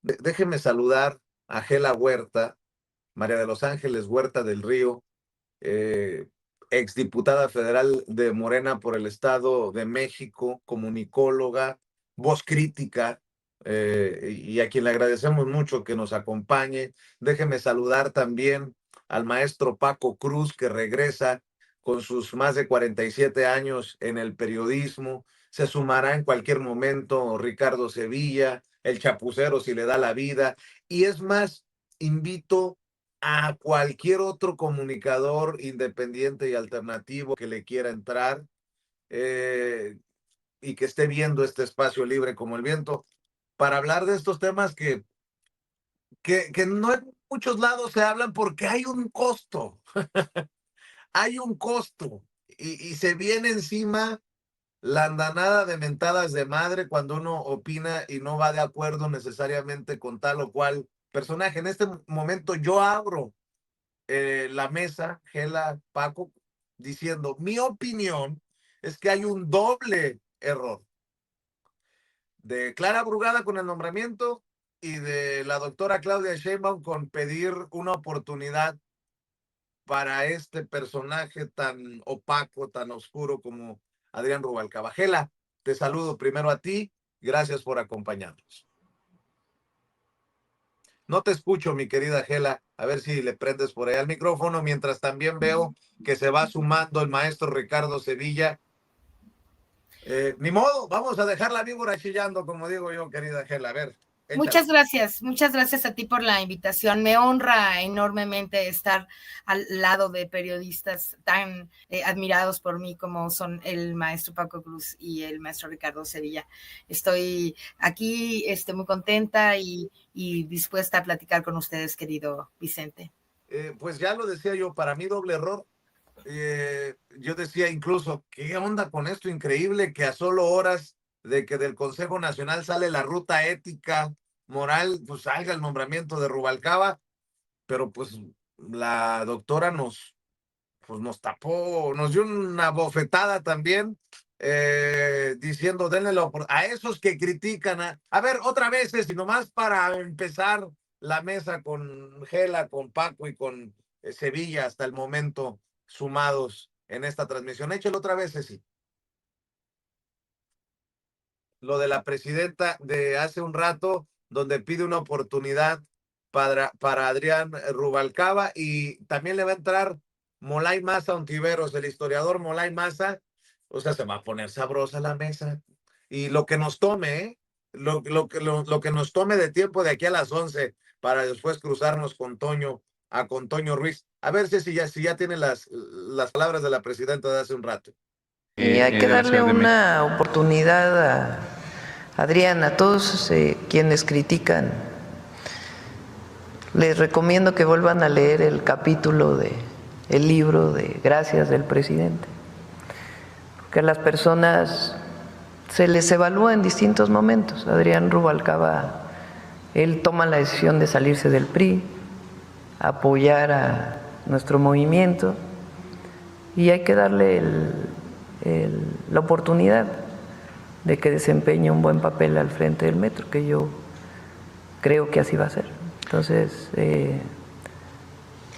Déjeme saludar a Gela Huerta, María de los Ángeles Huerta del Río, exdiputada federal de Morena por el Estado de México, comunicóloga, voz crítica, y a quien le agradecemos mucho que nos acompañe. Déjeme saludar también al maestro Paco Cruz, que regresa con sus más de 47 años en el periodismo. Se sumará en cualquier momento Ricardo Sevilla, el chapucero si le da la vida. Y es más, invito a cualquier otro comunicador independiente y alternativo que le quiera entrar, y que esté viendo este espacio libre como el viento, para hablar de estos temas que no en muchos lados se hablan porque hay un costo, hay un costo, y se viene encima la andanada de mentadas de madre cuando uno opina y no va de acuerdo necesariamente con tal o cual personaje. En este momento yo abro la mesa, Gela, Paco, diciendo, mi opinión es que hay un doble error de Clara Brugada con el nombramiento y de la doctora Claudia Sheinbaum con pedir una oportunidad para este personaje tan opaco, tan oscuro como Adrián Rubalcaba. Gela, te saludo primero a ti, gracias por acompañarnos. No te escucho, mi querida Gela. A ver si le prendes por ahí al micrófono, mientras también veo que se va sumando el maestro Ricardo Sevilla. Ni modo, vamos a dejar la víbora chillando, como digo yo, querida Gela. A ver, échale. Muchas gracias a ti por la invitación. Me honra enormemente estar al lado de periodistas tan admirados por mí como son el maestro Paco Cruz y el maestro Ricardo Sevilla. Estoy aquí muy contenta y dispuesta a platicar con ustedes, querido Vicente. Pues ya lo decía yo, para mí doble error. Yo decía incluso, ¿qué onda con esto? Increíble que a solo horas de que del Consejo Nacional sale la ruta ética, moral, pues salga el nombramiento de Rubalcaba, pero pues la doctora nos tapó, nos dio una bofetada también, diciendo, denle a esos que critican, a ver, otra vez, y nomás para empezar la mesa con Gela, con Paco y con Sevilla hasta el momento sumados en esta transmisión. Échelo otra vez, sí. Lo de la presidenta de hace un rato, donde pide una oportunidad para Adrián Rubalcaba, y también le va a entrar Molay Maza Ontiveros, el historiador Molay Maza. O sea, se va a poner sabrosa la mesa. Y lo que nos tome, lo que nos tome de tiempo de aquí a las 11 para después cruzarnos con Toño Ruiz. A ver si ya tiene las palabras de la presidenta de hace un rato. Y hay que darle una oportunidad a Adrián, a todos quienes critican. Les recomiendo que vuelvan a leer el capítulo del libro de Gracias del presidente, porque a las personas se les evalúa en distintos momentos. Adrián Rubalcaba, él toma la decisión de salirse del PRI, apoyar a nuestro movimiento, y hay que darle la oportunidad de que desempeñe un buen papel al frente del metro, que yo creo que así va a ser. Entonces,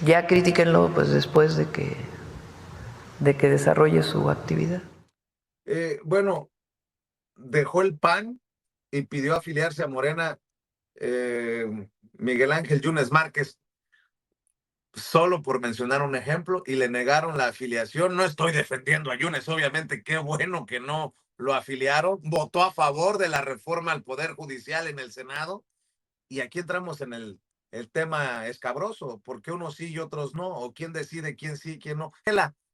ya critíquenlo pues después de que desarrolle su actividad. Bueno, dejó el PAN y pidió afiliarse a Morena, Miguel Ángel Yunes Márquez, solo por mencionar un ejemplo, y le negaron la afiliación. No estoy defendiendo a Yunes, obviamente, qué bueno que no lo afiliaron. Votó a favor de la reforma al Poder Judicial en el Senado, y aquí entramos en el tema escabroso, ¿por qué unos sí y otros no? ¿O quién decide quién sí y quién no?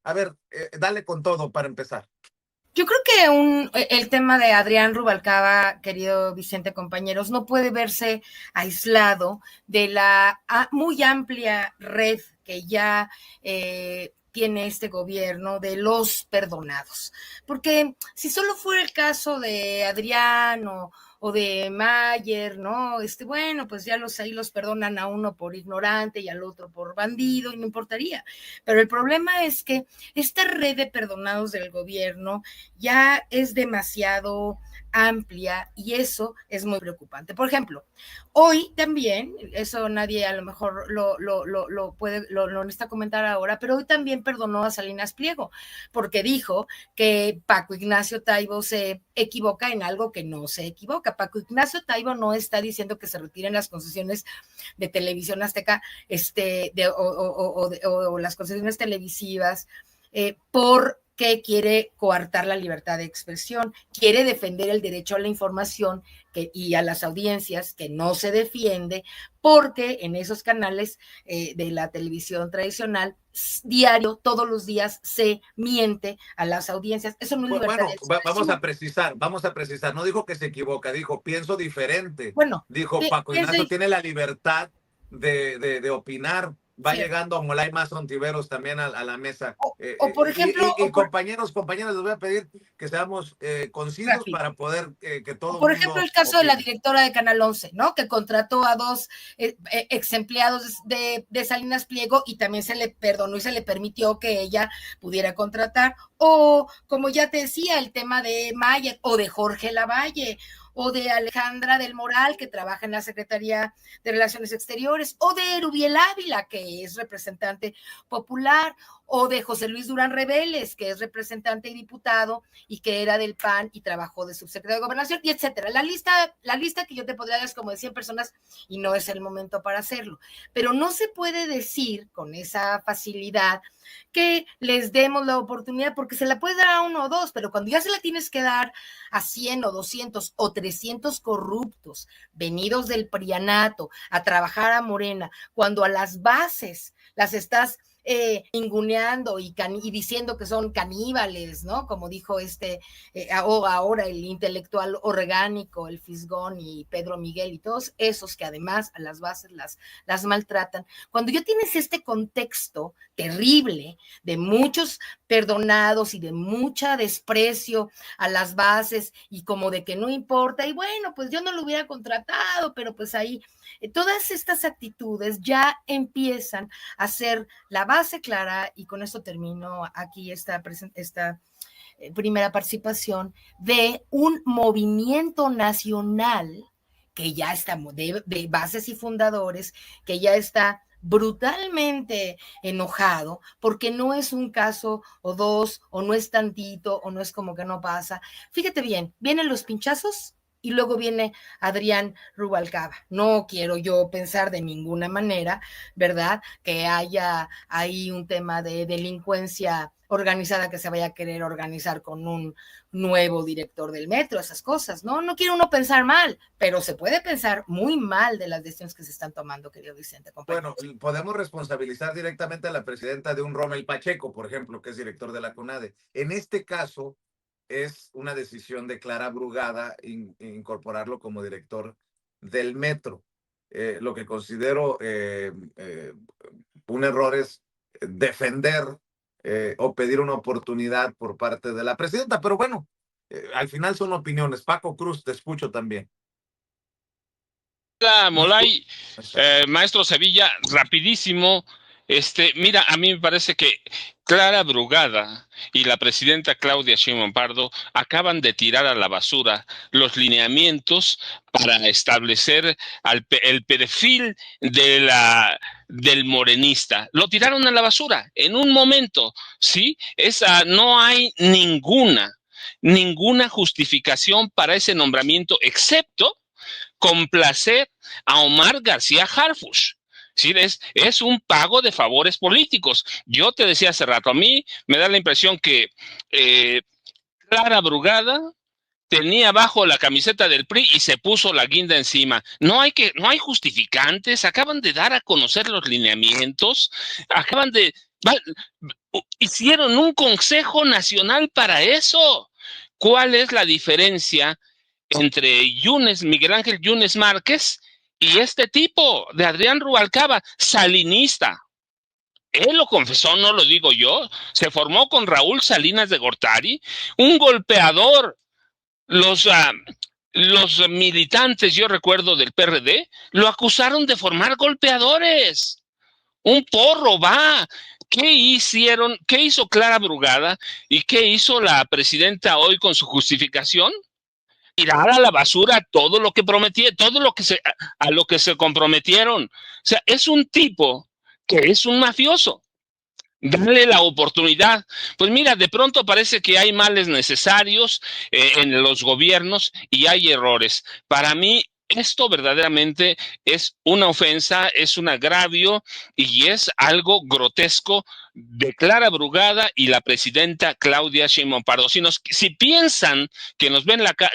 A ver, dale con todo para empezar. Yo creo que el tema de Adrián Rubalcaba, querido Vicente, compañeros, no puede verse aislado de la muy amplia red que ya tiene este gobierno de los perdonados. Porque si solo fuera el caso de Adrián o de Mayer, ¿no? Bueno, pues ya ahí los perdonan a uno por ignorante y al otro por bandido, y no importaría. Pero el problema es que esta red de perdonados del gobierno ya es demasiado amplia, y eso es muy preocupante. Por ejemplo, hoy también, eso nadie a lo mejor lo necesita comentar ahora, pero hoy también perdonó a Salinas Pliego, porque dijo que Paco Ignacio Taibo se equivoca en algo que no se equivoca. Paco Ignacio Taibo no está diciendo que se retiren las concesiones de Televisión Azteca, o las concesiones televisivas, porque quiere coartar la libertad de expresión, quiere defender el derecho a la información y a las audiencias, que no se defiende, porque en esos canales de la televisión tradicional, diario, todos los días, se miente a las audiencias. Eso no es libertad de expresión. Vamos a precisar. No dijo que se equivoca, dijo, pienso diferente. Bueno, dijo, Paco Ignacio tiene la libertad de opinar. Va llegando a Molay más Ontiveros también a la mesa. O por ejemplo... compañeros, les voy a pedir que seamos concisos rápido, para poder que todo por ejemplo, el caso opine. De la directora de Canal 11, ¿no? Que contrató a 2 ex empleados de Salinas Pliego y también se le perdonó y se le permitió que ella pudiera contratar. O, como ya te decía, el tema de Maya o de Jorge Lavalle, o de Alejandra del Moral, que trabaja en la Secretaría de Relaciones Exteriores, o de Erubiel Ávila, que es representante popular, o de José Luis Durán Reveles, que es representante y diputado, y que era del PAN y trabajó de subsecretario de Gobernación, y etcétera. La lista que yo te podría dar es como de 100 personas, y no es el momento para hacerlo. Pero no se puede decir con esa facilidad que les demos la oportunidad, porque se la puede dar a 1 o 2, pero cuando ya se la tienes que dar a 100 o 200 o 300 corruptos venidos del prianato a trabajar a Morena, cuando a las bases las estás ninguneando y diciendo que son caníbales, ¿no? Como dijo ahora el intelectual orgánico, el Fisgón y Pedro Miguel y todos esos que además a las bases las maltratan. Cuando ya tienes este contexto terrible de muchos perdonados y de mucha desprecio a las bases y como de que no importa, y bueno, pues yo no lo hubiera contratado, pero pues ahí todas estas actitudes ya empiezan a ser la base clara, y con esto termino aquí esta primera participación, de un movimiento nacional que ya está, de bases y fundadores, que ya está brutalmente enojado, porque no es un caso o 2, o no es tantito, o no es como que no pasa. Fíjate bien, vienen los pinchazos y luego viene Adrián Rubalcaba. No quiero yo pensar de ninguna manera, ¿verdad?, que haya ahí un tema de delincuencia organizada que se vaya a querer organizar con un nuevo director del metro, esas cosas, ¿no? No quiere uno pensar mal, pero se puede pensar muy mal de las decisiones que se están tomando, querido Vicente. Bueno, podemos responsabilizar directamente a la presidenta de un Rommel Pacheco, por ejemplo, que es director de la CONADE. En este caso, es una decisión de Clara Brugada incorporarlo como director del metro. Lo que considero un error es defender o pedir una oportunidad por parte de la presidenta, pero bueno, al final son opiniones. Paco Cruz, te escucho también. Hola, Molay, maestro Sevilla, rapidísimo. Mira, a mí me parece que Clara Brugada y la presidenta Claudia Sheinbaum Pardo acaban de tirar a la basura los lineamientos para establecer el perfil del morenista. Lo tiraron a la basura en un momento, ¿sí? No hay ninguna justificación para ese nombramiento, excepto complacer a Omar García Harfuch. ¿Sí? Es un pago de favores políticos. Yo te decía hace rato, a mí me da la impresión que Clara Brugada tenía bajo la camiseta del PRI y se puso la guinda encima. No hay justificantes, acaban de dar a conocer los lineamientos, hicieron un Consejo Nacional para eso. ¿Cuál es la diferencia entre Miguel Ángel Yunes Márquez y este tipo de Adrián Rubalcaba, salinista? Él lo confesó, no lo digo yo. Se formó con Raúl Salinas de Gortari, un golpeador. Los militantes, yo recuerdo, del PRD, lo acusaron de formar golpeadores. Un porro, va. ¿Qué hicieron? ¿Qué hizo Clara Brugada? ¿Y qué hizo la presidenta hoy con su justificación? tirar a la basura todo lo que prometieron, a lo que se comprometieron. O sea, es un tipo que es un mafioso. Dale la oportunidad. Pues mira, de pronto parece que hay males necesarios en los gobiernos y hay errores. Para mí, esto verdaderamente es una ofensa, es un agravio y es algo grotesco de Clara Brugada y la presidenta Claudia Sheinbaum Pardo. Si piensan que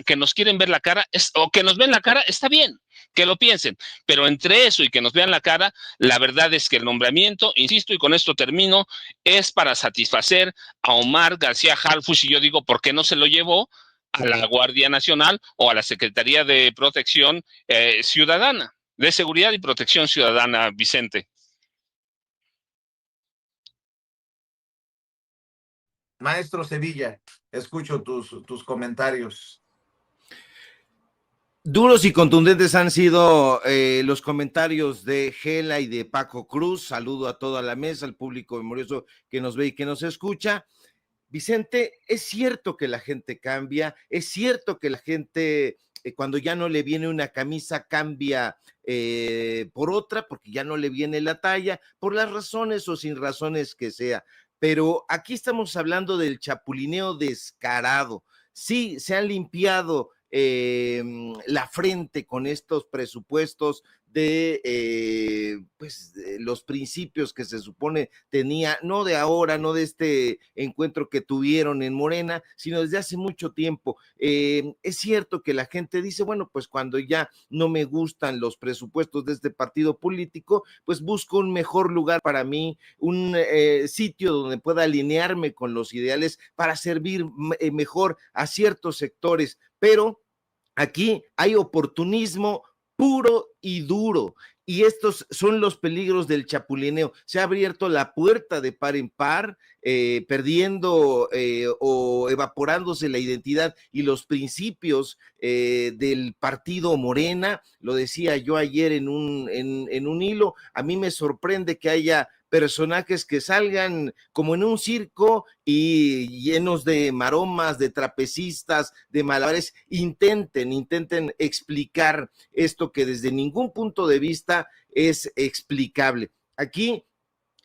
que nos quieren ver la cara o que nos ven la cara, está bien, que lo piensen, pero entre eso y que nos vean la cara, la verdad es que el nombramiento, insisto, y con esto termino, es para satisfacer a Omar García Harfuch, y yo digo, ¿por qué no se lo llevó a la Guardia Nacional o a la Secretaría de Protección Ciudadana, de Seguridad y Protección Ciudadana, Vicente? Maestro Sevilla, escucho tus comentarios. Duros y contundentes han sido los comentarios de Gela y de Paco Cruz. Saludo a toda la mesa, al público memorioso que nos ve y que nos escucha. Vicente, es cierto que la gente cambia, es cierto que la gente cuando ya no le viene una camisa cambia por otra, porque ya no le viene la talla, por las razones o sin razones que sea. Pero aquí estamos hablando del chapulineo descarado. Sí, se han limpiado la frente con estos presupuestos de los principios que se supone tenía, no de ahora, no de este encuentro que tuvieron en Morena, sino desde hace mucho tiempo. Es cierto que la gente dice, bueno, pues cuando ya no me gustan los presupuestos de este partido político, pues busco un mejor lugar para mí, un sitio donde pueda alinearme con los ideales para servir mejor a ciertos sectores, pero aquí hay oportunismo puro y duro. Y estos son los peligros del chapulineo. Se ha abierto la puerta de par en par, perdiendo o evaporándose la identidad y los principios del partido Morena. Lo decía yo ayer en un hilo. A mí me sorprende que haya personajes que salgan como en un circo y llenos de maromas, de trapecistas, de malabares, intenten explicar esto que desde ningún punto de vista es explicable. Aquí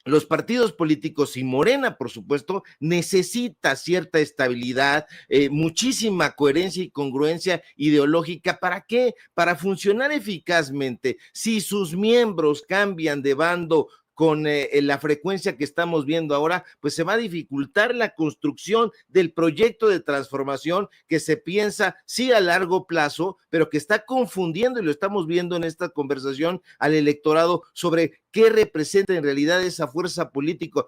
los partidos políticos y Morena, por supuesto, necesita cierta estabilidad, muchísima coherencia y congruencia ideológica. ¿Para qué? Para funcionar eficazmente. Si sus miembros cambian de bando con la frecuencia que estamos viendo ahora, pues se va a dificultar la construcción del proyecto de transformación que se piensa sí a largo plazo, pero que está confundiendo, y lo estamos viendo en esta conversación, al electorado sobre qué representa en realidad esa fuerza política.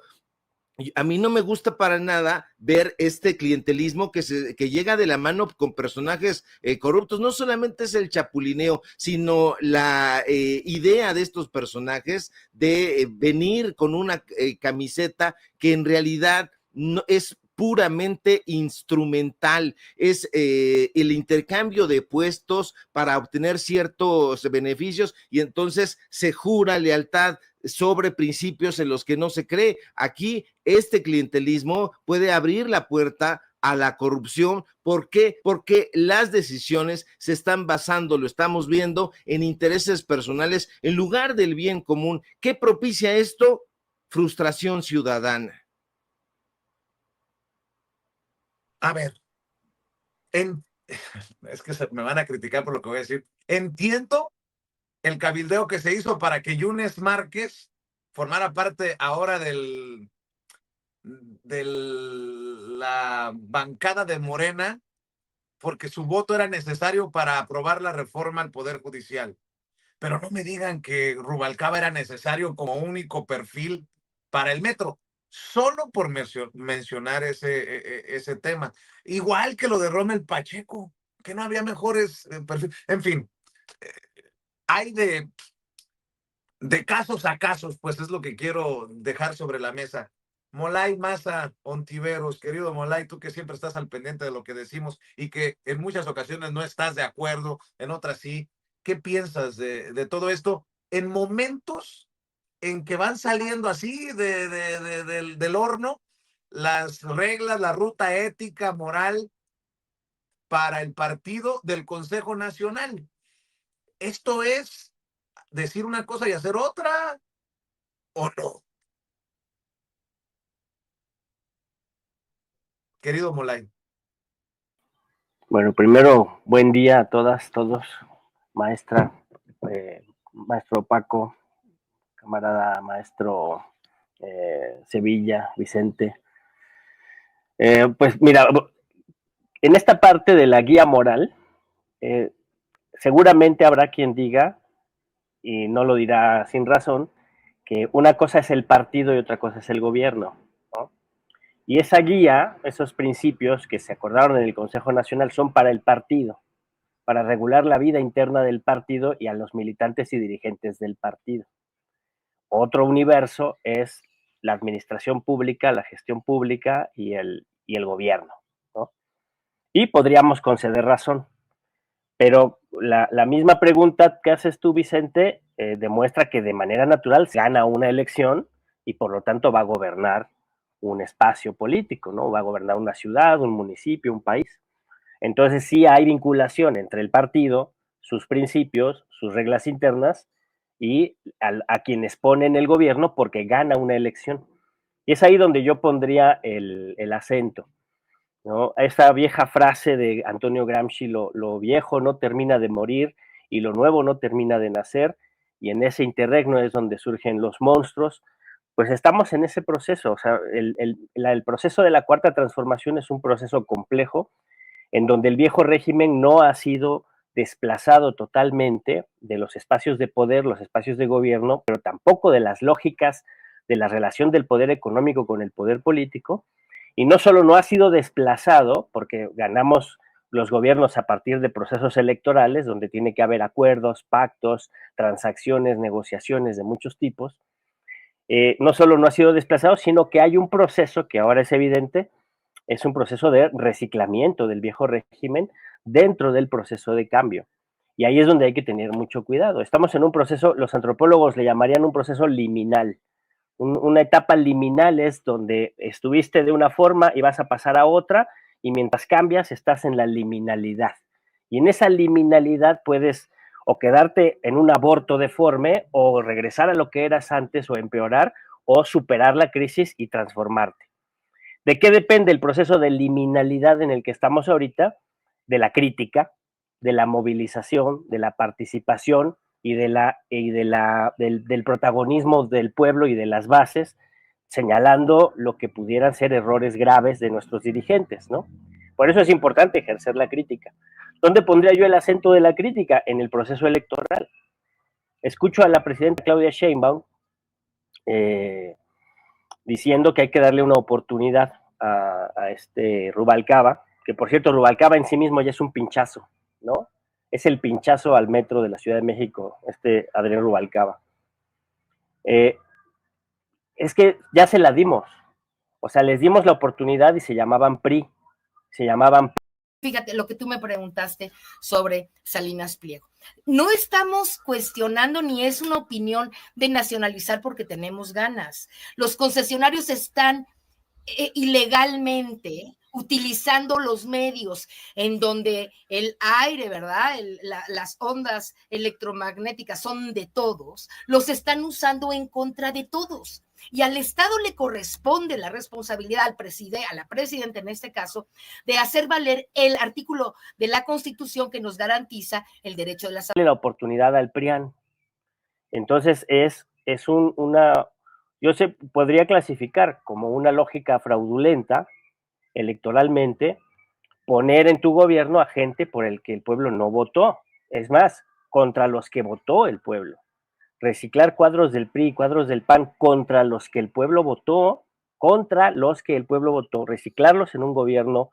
A mí no me gusta para nada ver este clientelismo que llega de la mano con personajes corruptos. No solamente es el chapulineo, sino la idea de estos personajes de venir con una camiseta que en realidad no es puramente instrumental, es el intercambio de puestos para obtener ciertos beneficios y entonces se jura lealtad sobre principios en los que no se cree. Aquí este clientelismo puede abrir la puerta a la corrupción. ¿Por qué? Porque las decisiones se están basando, lo estamos viendo, en intereses personales en lugar del bien común. ¿Qué propicia esto? Frustración ciudadana. A ver, es que me van a criticar por lo que voy a decir. Entiendo el cabildeo que se hizo para que Yunes Márquez formara parte ahora de la bancada de Morena, porque su voto era necesario para aprobar la reforma al Poder Judicial. Pero no me digan que Rubalcaba era necesario como único perfil para el metro, solo por mencionar ese tema. Igual que lo de Rommel Pacheco, que no había mejores perfiles. En fin, hay de casos a casos, pues es lo que quiero dejar sobre la mesa. Molay Maza Ontiveros, querido Molay, tú que siempre estás al pendiente de lo que decimos y que en muchas ocasiones no estás de acuerdo, en otras sí. ¿Qué piensas de todo esto en momentos en que van saliendo así del horno las reglas, la ruta ética, moral para el partido del Consejo Nacional. ¿Esto es decir una cosa y hacer otra o no? Querido Molay. Bueno, primero, buen día a todas, todos, maestra, maestro Paco, camarada maestro Sevilla, Vicente. Pues mira, en esta parte de la guía moral, seguramente habrá quien diga, y no lo dirá sin razón, que una cosa es el partido y otra cosa es el gobierno, ¿no? Y esa guía, esos principios que se acordaron en el Consejo Nacional son para el partido, para regular la vida interna del partido y a los militantes y dirigentes del partido. Otro universo es la administración pública, la gestión pública y el gobierno, ¿no? Y podríamos conceder razón, pero la misma pregunta que haces tú, Vicente, demuestra que de manera natural se gana una elección y por lo tanto va a gobernar un espacio político, ¿no? Va a gobernar una ciudad, un municipio, un país. Entonces sí hay vinculación entre el partido, sus principios, sus reglas internas y a quienes ponen el gobierno porque gana una elección. Y es ahí donde yo pondría el acento, ¿no? Esta vieja frase de Antonio Gramsci, lo viejo no termina de morir y lo nuevo no termina de nacer, y en ese interregno es donde surgen los monstruos. Pues estamos en ese proceso, o sea, el proceso de la cuarta transformación es un proceso complejo, en donde el viejo régimen no ha sido desplazado totalmente de los espacios de poder, los espacios de gobierno, pero tampoco de las lógicas de la relación del poder económico con el poder político. Y no solo no ha sido desplazado, porque ganamos los gobiernos a partir de procesos electorales, donde tiene que haber acuerdos, pactos, transacciones, negociaciones de muchos tipos. No solo no ha sido desplazado, sino que hay un proceso que ahora es evidente, es un proceso de reciclamiento del viejo régimen dentro del proceso de cambio. Y ahí es donde hay que tener mucho cuidado. Estamos en un proceso, los antropólogos le llamarían un proceso liminal. Una etapa liminal es donde estuviste de una forma y vas a pasar a otra, y mientras cambias estás en la liminalidad. Y en esa liminalidad puedes o quedarte en un aborto deforme, o regresar a lo que eras antes, o empeorar, o superar la crisis y transformarte. ¿De qué depende el proceso de liminalidad en el que estamos ahorita? De la crítica, de la movilización, de la participación y del protagonismo del pueblo y de las bases, señalando lo que pudieran ser errores graves de nuestros dirigentes, ¿no? Por eso es importante ejercer la crítica. ¿Dónde pondría yo el acento de la crítica? En el proceso electoral. Escucho a la presidenta Claudia Sheinbaum diciendo que hay que darle una oportunidad a este Rubalcaba, que por cierto Rubalcaba en sí mismo ya es un pinchazo, ¿no? Es el pinchazo al metro de la Ciudad de México, este Adrián Rubalcaba. Es que ya se la dimos, o sea, les dimos la oportunidad y se llamaban PRI, se llamaban... Fíjate lo que tú me preguntaste sobre Salinas Pliego. No estamos cuestionando ni es una opinión de nacionalizar porque tenemos ganas. Los concesionarios están ilegalmente utilizando los medios en donde el aire, ¿verdad? Las ondas electromagnéticas son de todos, los están usando en contra de todos. Y al Estado le corresponde la responsabilidad a la presidenta en este caso, de hacer valer el artículo de la Constitución que nos garantiza el derecho de la salud. La oportunidad al PRIAN. Entonces yo podría clasificar como una lógica fraudulenta electoralmente poner en tu gobierno a gente por el que el pueblo no votó. Es más, contra los que votó el pueblo. Reciclar cuadros del PRI, cuadros del PAN contra los que el pueblo votó, reciclarlos en un gobierno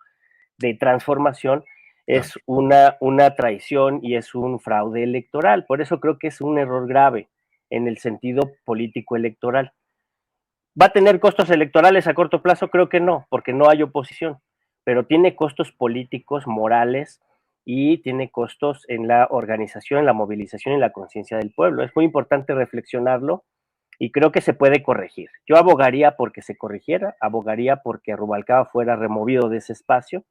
de transformación es una traición y es un fraude electoral. Por eso creo que es un error grave en el sentido político electoral. ¿Va a tener costos electorales a corto plazo? Creo que no, porque no hay oposición, pero tiene costos políticos, morales, y tiene costos en la organización, en la movilización y en la conciencia del pueblo. Es muy importante reflexionarlo y creo que se puede corregir. Yo abogaría porque se corrigiera, abogaría porque Rubalcaba fuera removido de ese espacio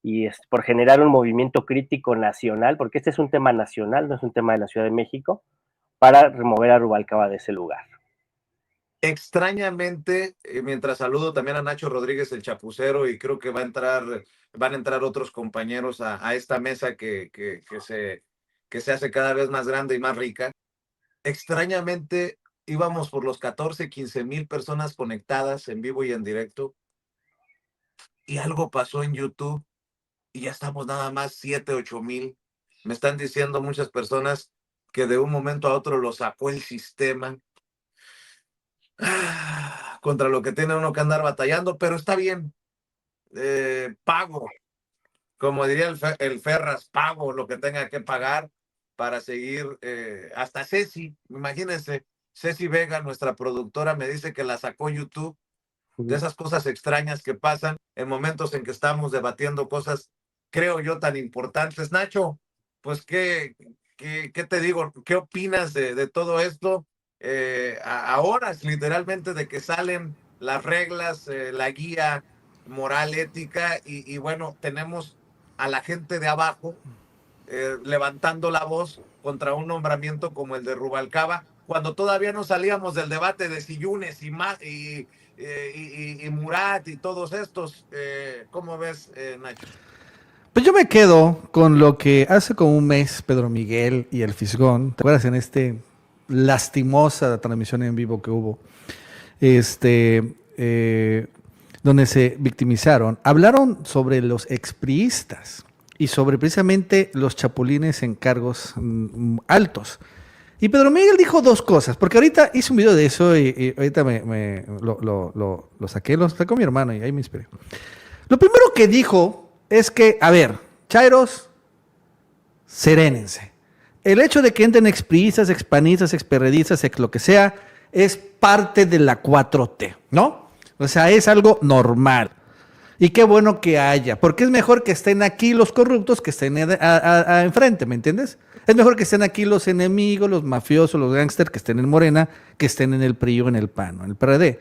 y por generar un movimiento crítico nacional, porque este es un tema nacional, no es un tema de la Ciudad de México, para remover a Rubalcaba de ese lugar. Extrañamente, mientras saludo también a Nacho Rodríguez, el chapucero, y creo que van a entrar otros compañeros a esta mesa que se hace cada vez más grande y más rica. Extrañamente, íbamos por los 14, 15 mil personas conectadas en vivo y en directo, y algo pasó en YouTube y ya estamos nada más 7, 8 mil. Me están diciendo muchas personas que de un momento a otro lo sacó el sistema. Contra lo que tiene uno que andar batallando, pero está bien. Pago, como diría el Ferras, pago lo que tenga que pagar para seguir. Hasta Ceci, imagínense, Ceci Vega, nuestra productora, me dice que la sacó YouTube, de esas cosas extrañas que pasan en momentos en que estamos debatiendo cosas, creo yo, tan importantes. Nacho, pues, ¿qué te digo? ¿Qué opinas de todo esto? A horas literalmente de que salen las reglas, la guía moral, ética, y bueno, tenemos a la gente de abajo levantando la voz contra un nombramiento como el de Rubalcaba, cuando todavía no salíamos del debate de si Yunes y Murat y todos estos. ¿Cómo ves, Nacho? Pues yo me quedo con lo que hace como un mes Pedro Miguel y el Fisgón, ¿te acuerdas en lastimosa transmisión en vivo que hubo? Donde se victimizaron, hablaron sobre los expriistas y sobre precisamente los chapulines en cargos altos. Y Pedro Miguel dijo dos cosas, porque ahorita hice un video de eso y ahorita lo saqué, lo sacó mi hermano y ahí me inspiré. Lo primero que dijo es que, a ver, chairos, serénense. El hecho de que entren expriistas, expanistas, experredistas, lo que sea, es parte de la 4T, ¿no? O sea, es algo normal. Y qué bueno que haya, porque es mejor que estén aquí los corruptos que estén enfrente, ¿me entiendes? Es mejor que estén aquí los enemigos, los mafiosos, los gángsters, que estén en Morena, que estén en el PRI o en el PAN o en el PRD.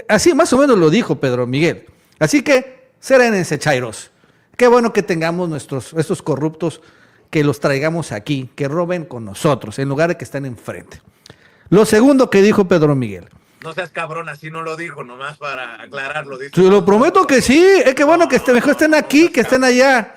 Así más o menos lo dijo Pedro Miguel. Así que, serénense, chairos. Qué bueno que tengamos estos corruptos, que los traigamos aquí, que roben con nosotros, en lugar de que estén enfrente. Lo segundo que dijo Pedro Miguel. No seas cabrón, así no lo dijo, nomás para aclararlo. Te lo prometo que sí, es que bueno que mejor estén aquí, que estén allá.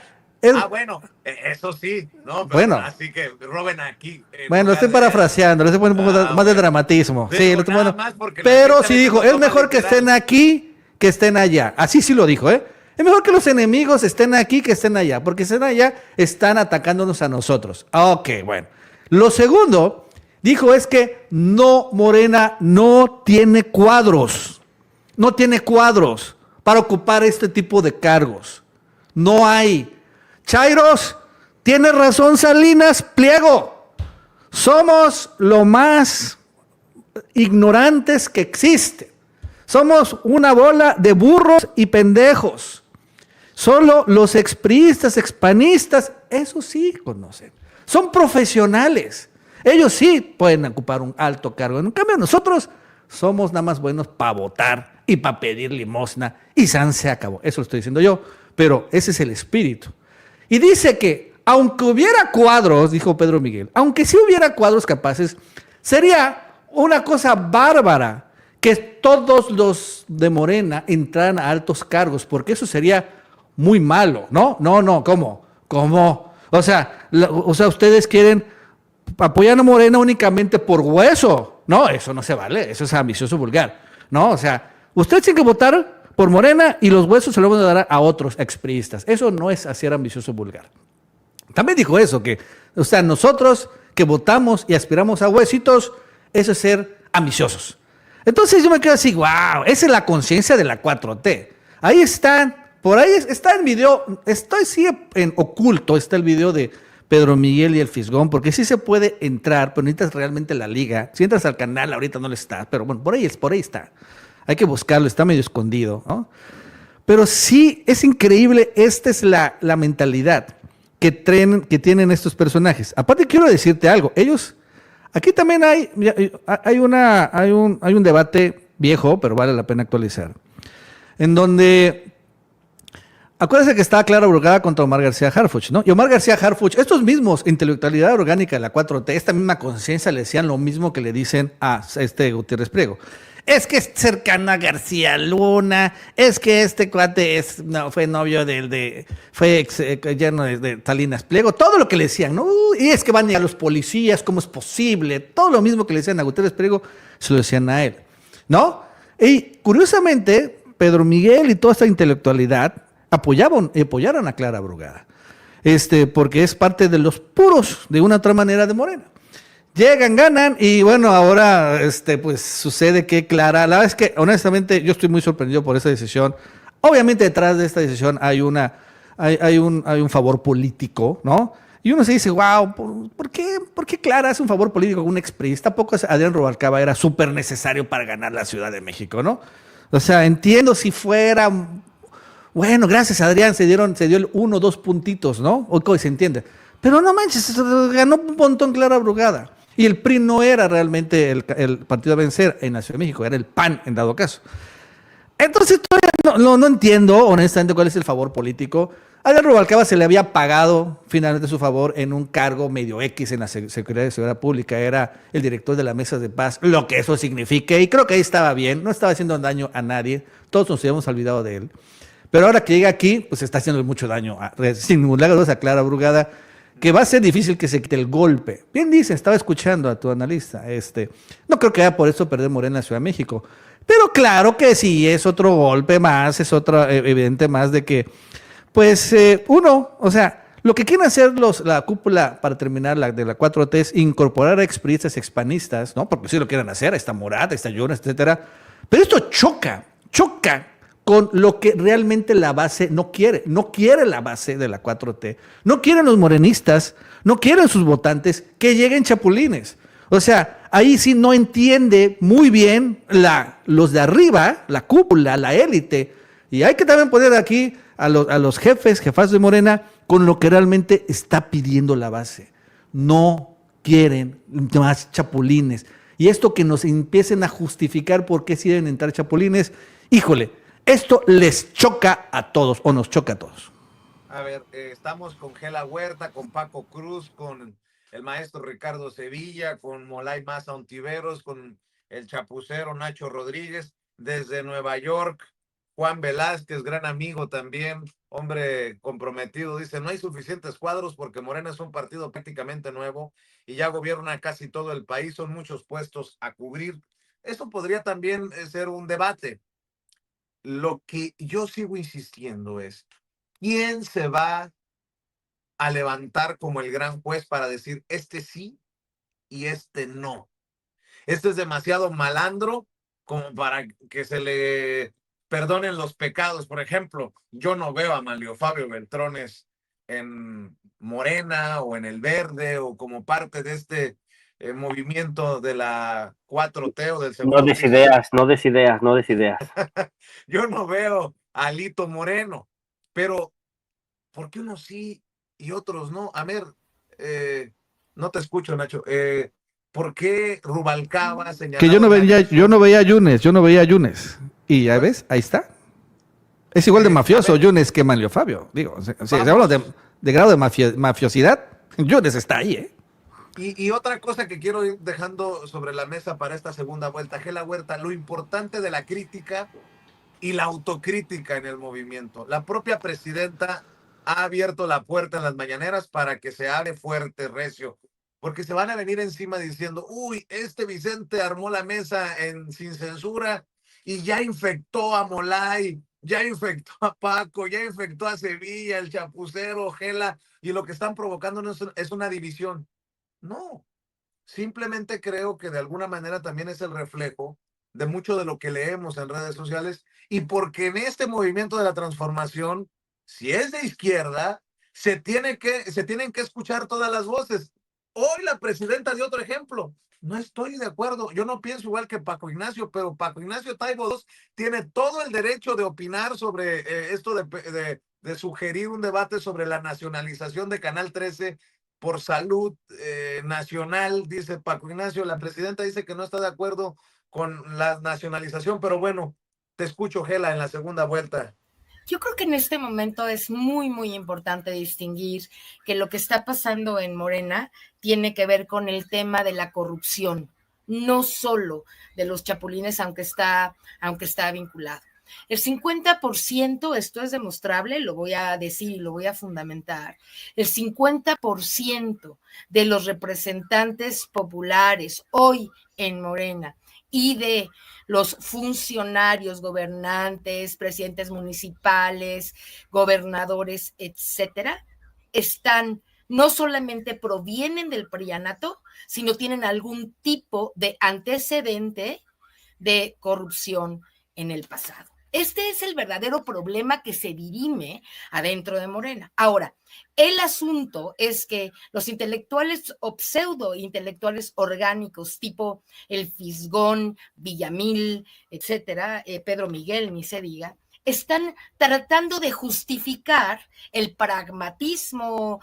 Bueno, eso sí, ¿no? Pero bueno. Así que roben aquí. Bueno, lo estoy parafraseando, le estoy poniendo un poco más de dramatismo. Sí, lo estoy poniendo. Pero sí dijo, es mejor que estén aquí, que estén allá. Así sí lo dijo, ¿eh? Es mejor que los enemigos estén aquí que estén allá, porque estén allá, están atacándonos a nosotros. Ok, bueno. Lo segundo, dijo, es que Morena no tiene cuadros. No tiene cuadros para ocupar este tipo de cargos. No hay. Chairos, tiene razón Salinas Pliego. Somos lo más ignorantes que existe. Somos una bola de burros y pendejos. Solo los expriistas, expanistas, eso sí conocen. Son profesionales. Ellos sí pueden ocupar un alto cargo. En cambio, nosotros somos nada más buenos para votar y para pedir limosna y se acabó. Eso lo estoy diciendo yo, pero ese es el espíritu. Y dice que, aunque hubiera cuadros, dijo Pedro Miguel, aunque sí hubiera cuadros capaces, sería una cosa bárbara que todos los de Morena entraran a altos cargos, porque eso sería muy malo, ¿no? No, ¿cómo? O sea, ustedes quieren apoyar a Morena únicamente por hueso. No, eso no se vale, eso es ambicioso vulgar, ¿no? O sea, ustedes tienen que votar por Morena y los huesos se los van a dar a otros expriistas. Eso no es hacer ambicioso vulgar. También dijo eso, que, o sea, nosotros que votamos y aspiramos a huesitos, eso es ser ambiciosos. Entonces yo me quedo así, wow, esa es la conciencia de la 4T. Ahí están, por ahí está el video, estoy sí en oculto, está el video de Pedro Miguel y el Fisgón, porque sí se puede entrar, pero necesitas realmente la liga. Si entras al canal, ahorita no le está, pero bueno, por ahí está. Hay que buscarlo, está medio escondido, ¿no? Pero sí, es increíble, esta es la mentalidad que tienen estos personajes. Aparte, quiero decirte algo, ellos, aquí también hay un debate viejo, pero vale la pena actualizar, en donde Acuérdense que estaba Clara Brugada contra Omar García Harfuch, ¿no? Y Omar García Harfuch, estos mismos, intelectualidad orgánica de la 4T, esta misma conciencia le decían lo mismo que le dicen a Gutiérrez Priego. Es que es cercano a García Luna, es que este cuate fue novio fue yerno de Salinas Pliego, todo lo que le decían, ¿no? Y es que van a los policías, ¿cómo es posible? Todo lo mismo que le decían a Gutiérrez Priego, se lo decían a él, ¿no? Y curiosamente, Pedro Miguel y toda esta intelectualidad apoyaron a Clara Brugada, porque es parte de los puros, de una otra manera, de Morena. Llegan, ganan, y bueno, ahora pues sucede que Clara, la verdad es que honestamente yo estoy muy sorprendido por esa decisión. Obviamente detrás de esta decisión hay un favor político, ¿no? Y uno se dice, wow, ¿por qué Clara hace un favor político con un expriista? Tampoco Adrián Rubalcaba era súper necesario para ganar la Ciudad de México, ¿no? O sea, entiendo si fuera, bueno, gracias a Adrián se dio el 1 o 2 puntitos, ¿no? Hoy se entiende. Pero no manches, ganó un montón Clara Brugada. Y el PRI no era realmente el partido a vencer en la Ciudad de México, era el PAN en dado caso. Entonces todavía no entiendo honestamente cuál es el favor político. A Adrián Rubalcaba se le había pagado finalmente su favor en un cargo medio X en la Secretaría de Seguridad Pública, era el director de la Mesa de Paz, lo que eso signifique, y creo que ahí estaba bien, no estaba haciendo daño a nadie, todos nos habíamos olvidado de él. Pero ahora que llega aquí, pues está haciendo mucho daño, sin ningún lado, a Clara Brugada, que va a ser difícil que se quite el golpe. Bien dice, estaba escuchando a tu analista, no creo que haya por eso perder Morena en la Ciudad de México, pero claro que sí, es otro golpe más, es otro evidente más de que, pues, o sea, lo que quieren hacer la cúpula para terminar de la 4T es incorporar a expriistas, expanistas, ¿no? Porque sí lo quieren hacer, está Morat, está Jones, etcétera, pero esto choca con lo que realmente la base no quiere la base de la 4T, no quieren los morenistas, no quieren sus votantes que lleguen chapulines. O sea, ahí sí no entiende muy bien los de arriba, la cúpula, la élite, y hay que también poner aquí a los jefas de Morena con lo que realmente está pidiendo la base. No quieren más chapulines. Y esto que nos empiecen a justificar por qué sí deben entrar chapulines, híjole, esto les choca a todos, o nos choca a todos. A ver, estamos con Gela Huerta, con Paco Cruz, con el maestro Ricardo Sevilla, con Molay Maza Ontiveros, con el chapucero Nacho Rodríguez, desde Nueva York, Juan Velázquez, gran amigo también, hombre comprometido, dice, no hay suficientes cuadros porque Morena es un partido prácticamente nuevo y ya gobierna casi todo el país, son muchos puestos a cubrir. Eso podría también ser un debate. Lo que yo sigo insistiendo es, ¿quién se va a levantar como el gran juez para decir este sí y este no? Este es demasiado malandro como para que se le perdonen los pecados. Por ejemplo, yo no veo a Manlio Fabio Beltrones en Morena o en el Verde o como parte de este movimiento de la 4T o del segundo. No des ideas. Yo no veo a Alito Moreno, pero ¿por qué unos sí y otros no? A ver, no te escucho, Nacho. ¿Por qué Rubalcaba señalaba? Que yo no veía a Yunes. Y ya ves, ahí está. Es igual de mafioso Yunes que Manlio Fabio. Digo, si hablamos de grado de mafiosidad, Yunes está ahí, ¿eh? Y otra cosa que quiero ir dejando sobre la mesa para esta segunda vuelta, Gela Huerta, lo importante de la crítica y la autocrítica en el movimiento. La propia presidenta ha abierto la puerta en las mañaneras para que se hable fuerte, recio, porque se van a venir encima diciendo, uy, Vicente armó la mesa sin censura y ya infectó a Molay, ya infectó a Paco, ya infectó a Sevilla, el chapucero, Gela, y lo que están provocando no es una división. No, simplemente creo que de alguna manera también es el reflejo de mucho de lo que leemos en redes sociales y porque en este movimiento de la transformación, si es de izquierda, se tienen que escuchar todas las voces. Hoy la presidenta dio otro ejemplo. No estoy de acuerdo. Yo no pienso igual que Paco Ignacio, pero Paco Ignacio Taibo II tiene todo el derecho de opinar sobre esto de sugerir un debate sobre la nacionalización de Canal 13 por salud nacional, dice Paco Ignacio. La presidenta dice que no está de acuerdo con la nacionalización, pero bueno, te escucho, Gela, en la segunda vuelta. Yo creo que en este momento es muy, muy importante distinguir que lo que está pasando en Morena tiene que ver con el tema de la corrupción, no solo de los chapulines, aunque está vinculado. El 50%, esto es demostrable, lo voy a decir y lo voy a fundamentar, el 50% de los representantes populares hoy en Morena y de los funcionarios, gobernantes, presidentes municipales, gobernadores, etcétera, no solamente provienen del prianato, sino tienen algún tipo de antecedente de corrupción en el pasado. Este es el verdadero problema que se dirime adentro de Morena. Ahora, el asunto es que los intelectuales o pseudo intelectuales orgánicos, tipo el Fisgón, Villamil, etcétera, Pedro Miguel, ni se diga, están tratando de justificar el pragmatismo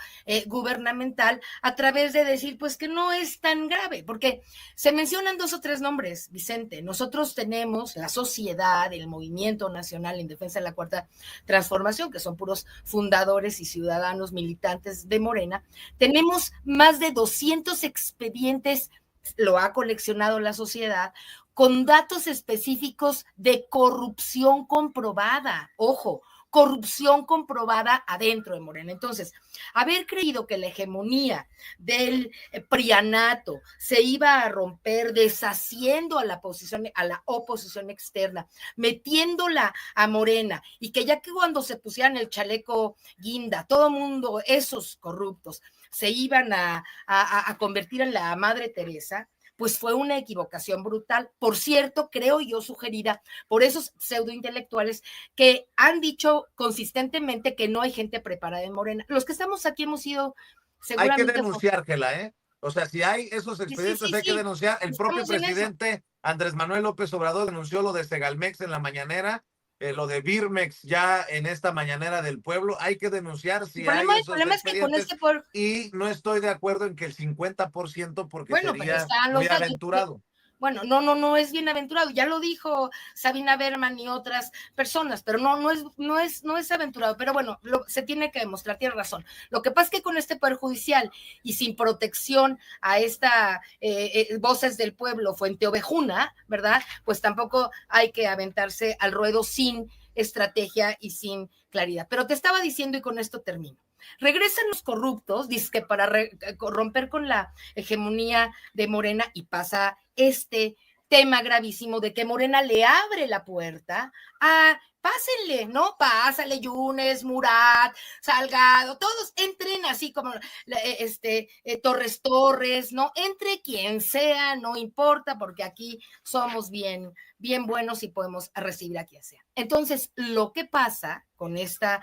gubernamental a través de decir, pues que no es tan grave, porque se mencionan 2 o 3 nombres, Vicente. Nosotros tenemos la sociedad, el Movimiento Nacional en Defensa de la Cuarta Transformación, que son puros fundadores y ciudadanos militantes de Morena. Tenemos más de 200 expedientes, lo ha coleccionado la sociedad, con datos específicos de corrupción comprobada. Ojo, corrupción comprobada adentro de Morena. Entonces, haber creído que la hegemonía del prianato se iba a romper deshaciendo a la oposición externa, metiéndola a Morena, y que ya que cuando se pusieran el chaleco guinda, todo mundo, esos corruptos, se iban a convertir en la Madre Teresa, pues fue una equivocación brutal. Por cierto, creo yo sugerida por esos pseudointelectuales que han dicho consistentemente que no hay gente preparada en Morena. Los que estamos aquí hemos sido seguramente... Hay que denunciar, Gela, ¿eh? O sea, si hay esos expedientes, hay que denunciar. El propio presidente Andrés Manuel López Obrador denunció lo de Segalmex en la mañanera, lo de Birmex ya en esta mañanera del pueblo. Hay que denunciar si hay esos expedientes. Y no estoy de acuerdo en que el 50% porque sería muy aventurado. Bueno, no es bienaventurado, ya lo dijo Sabina Berman y otras personas, pero no es aventurado, pero bueno, se tiene que demostrar, tiene razón. Lo que pasa es que con este Poder Judicial y sin protección a esta voces del pueblo fuenteovejuna, ¿verdad? Pues tampoco hay que aventarse al ruedo sin estrategia y sin claridad. Pero te estaba diciendo, y con esto termino. Regresan los corruptos, dice que para romper con la hegemonía de Morena, y pasa este tema gravísimo de que Morena le abre la puerta a pásenle, ¿no? Pásale, Yunes, Murat, Salgado, todos entren así como Torres, ¿no? Entre quien sea, no importa, porque aquí somos bien buenos y podemos recibir a quien sea. Entonces, lo que pasa con esta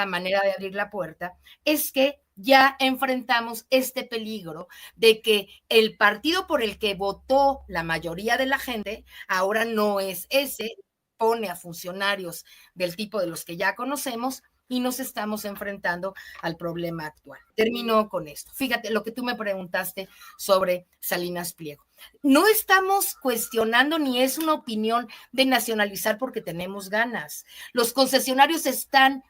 manera de abrir la puerta es que ya enfrentamos este peligro de que el partido por el que votó la mayoría de la gente ahora no es ese, pone a funcionarios del tipo de los que ya conocemos, y nos estamos enfrentando al problema actual. Termino con esto. Fíjate lo que tú me preguntaste sobre Salinas Pliego. No estamos cuestionando ni es una opinión de nacionalizar porque tenemos ganas. Los concesionarios están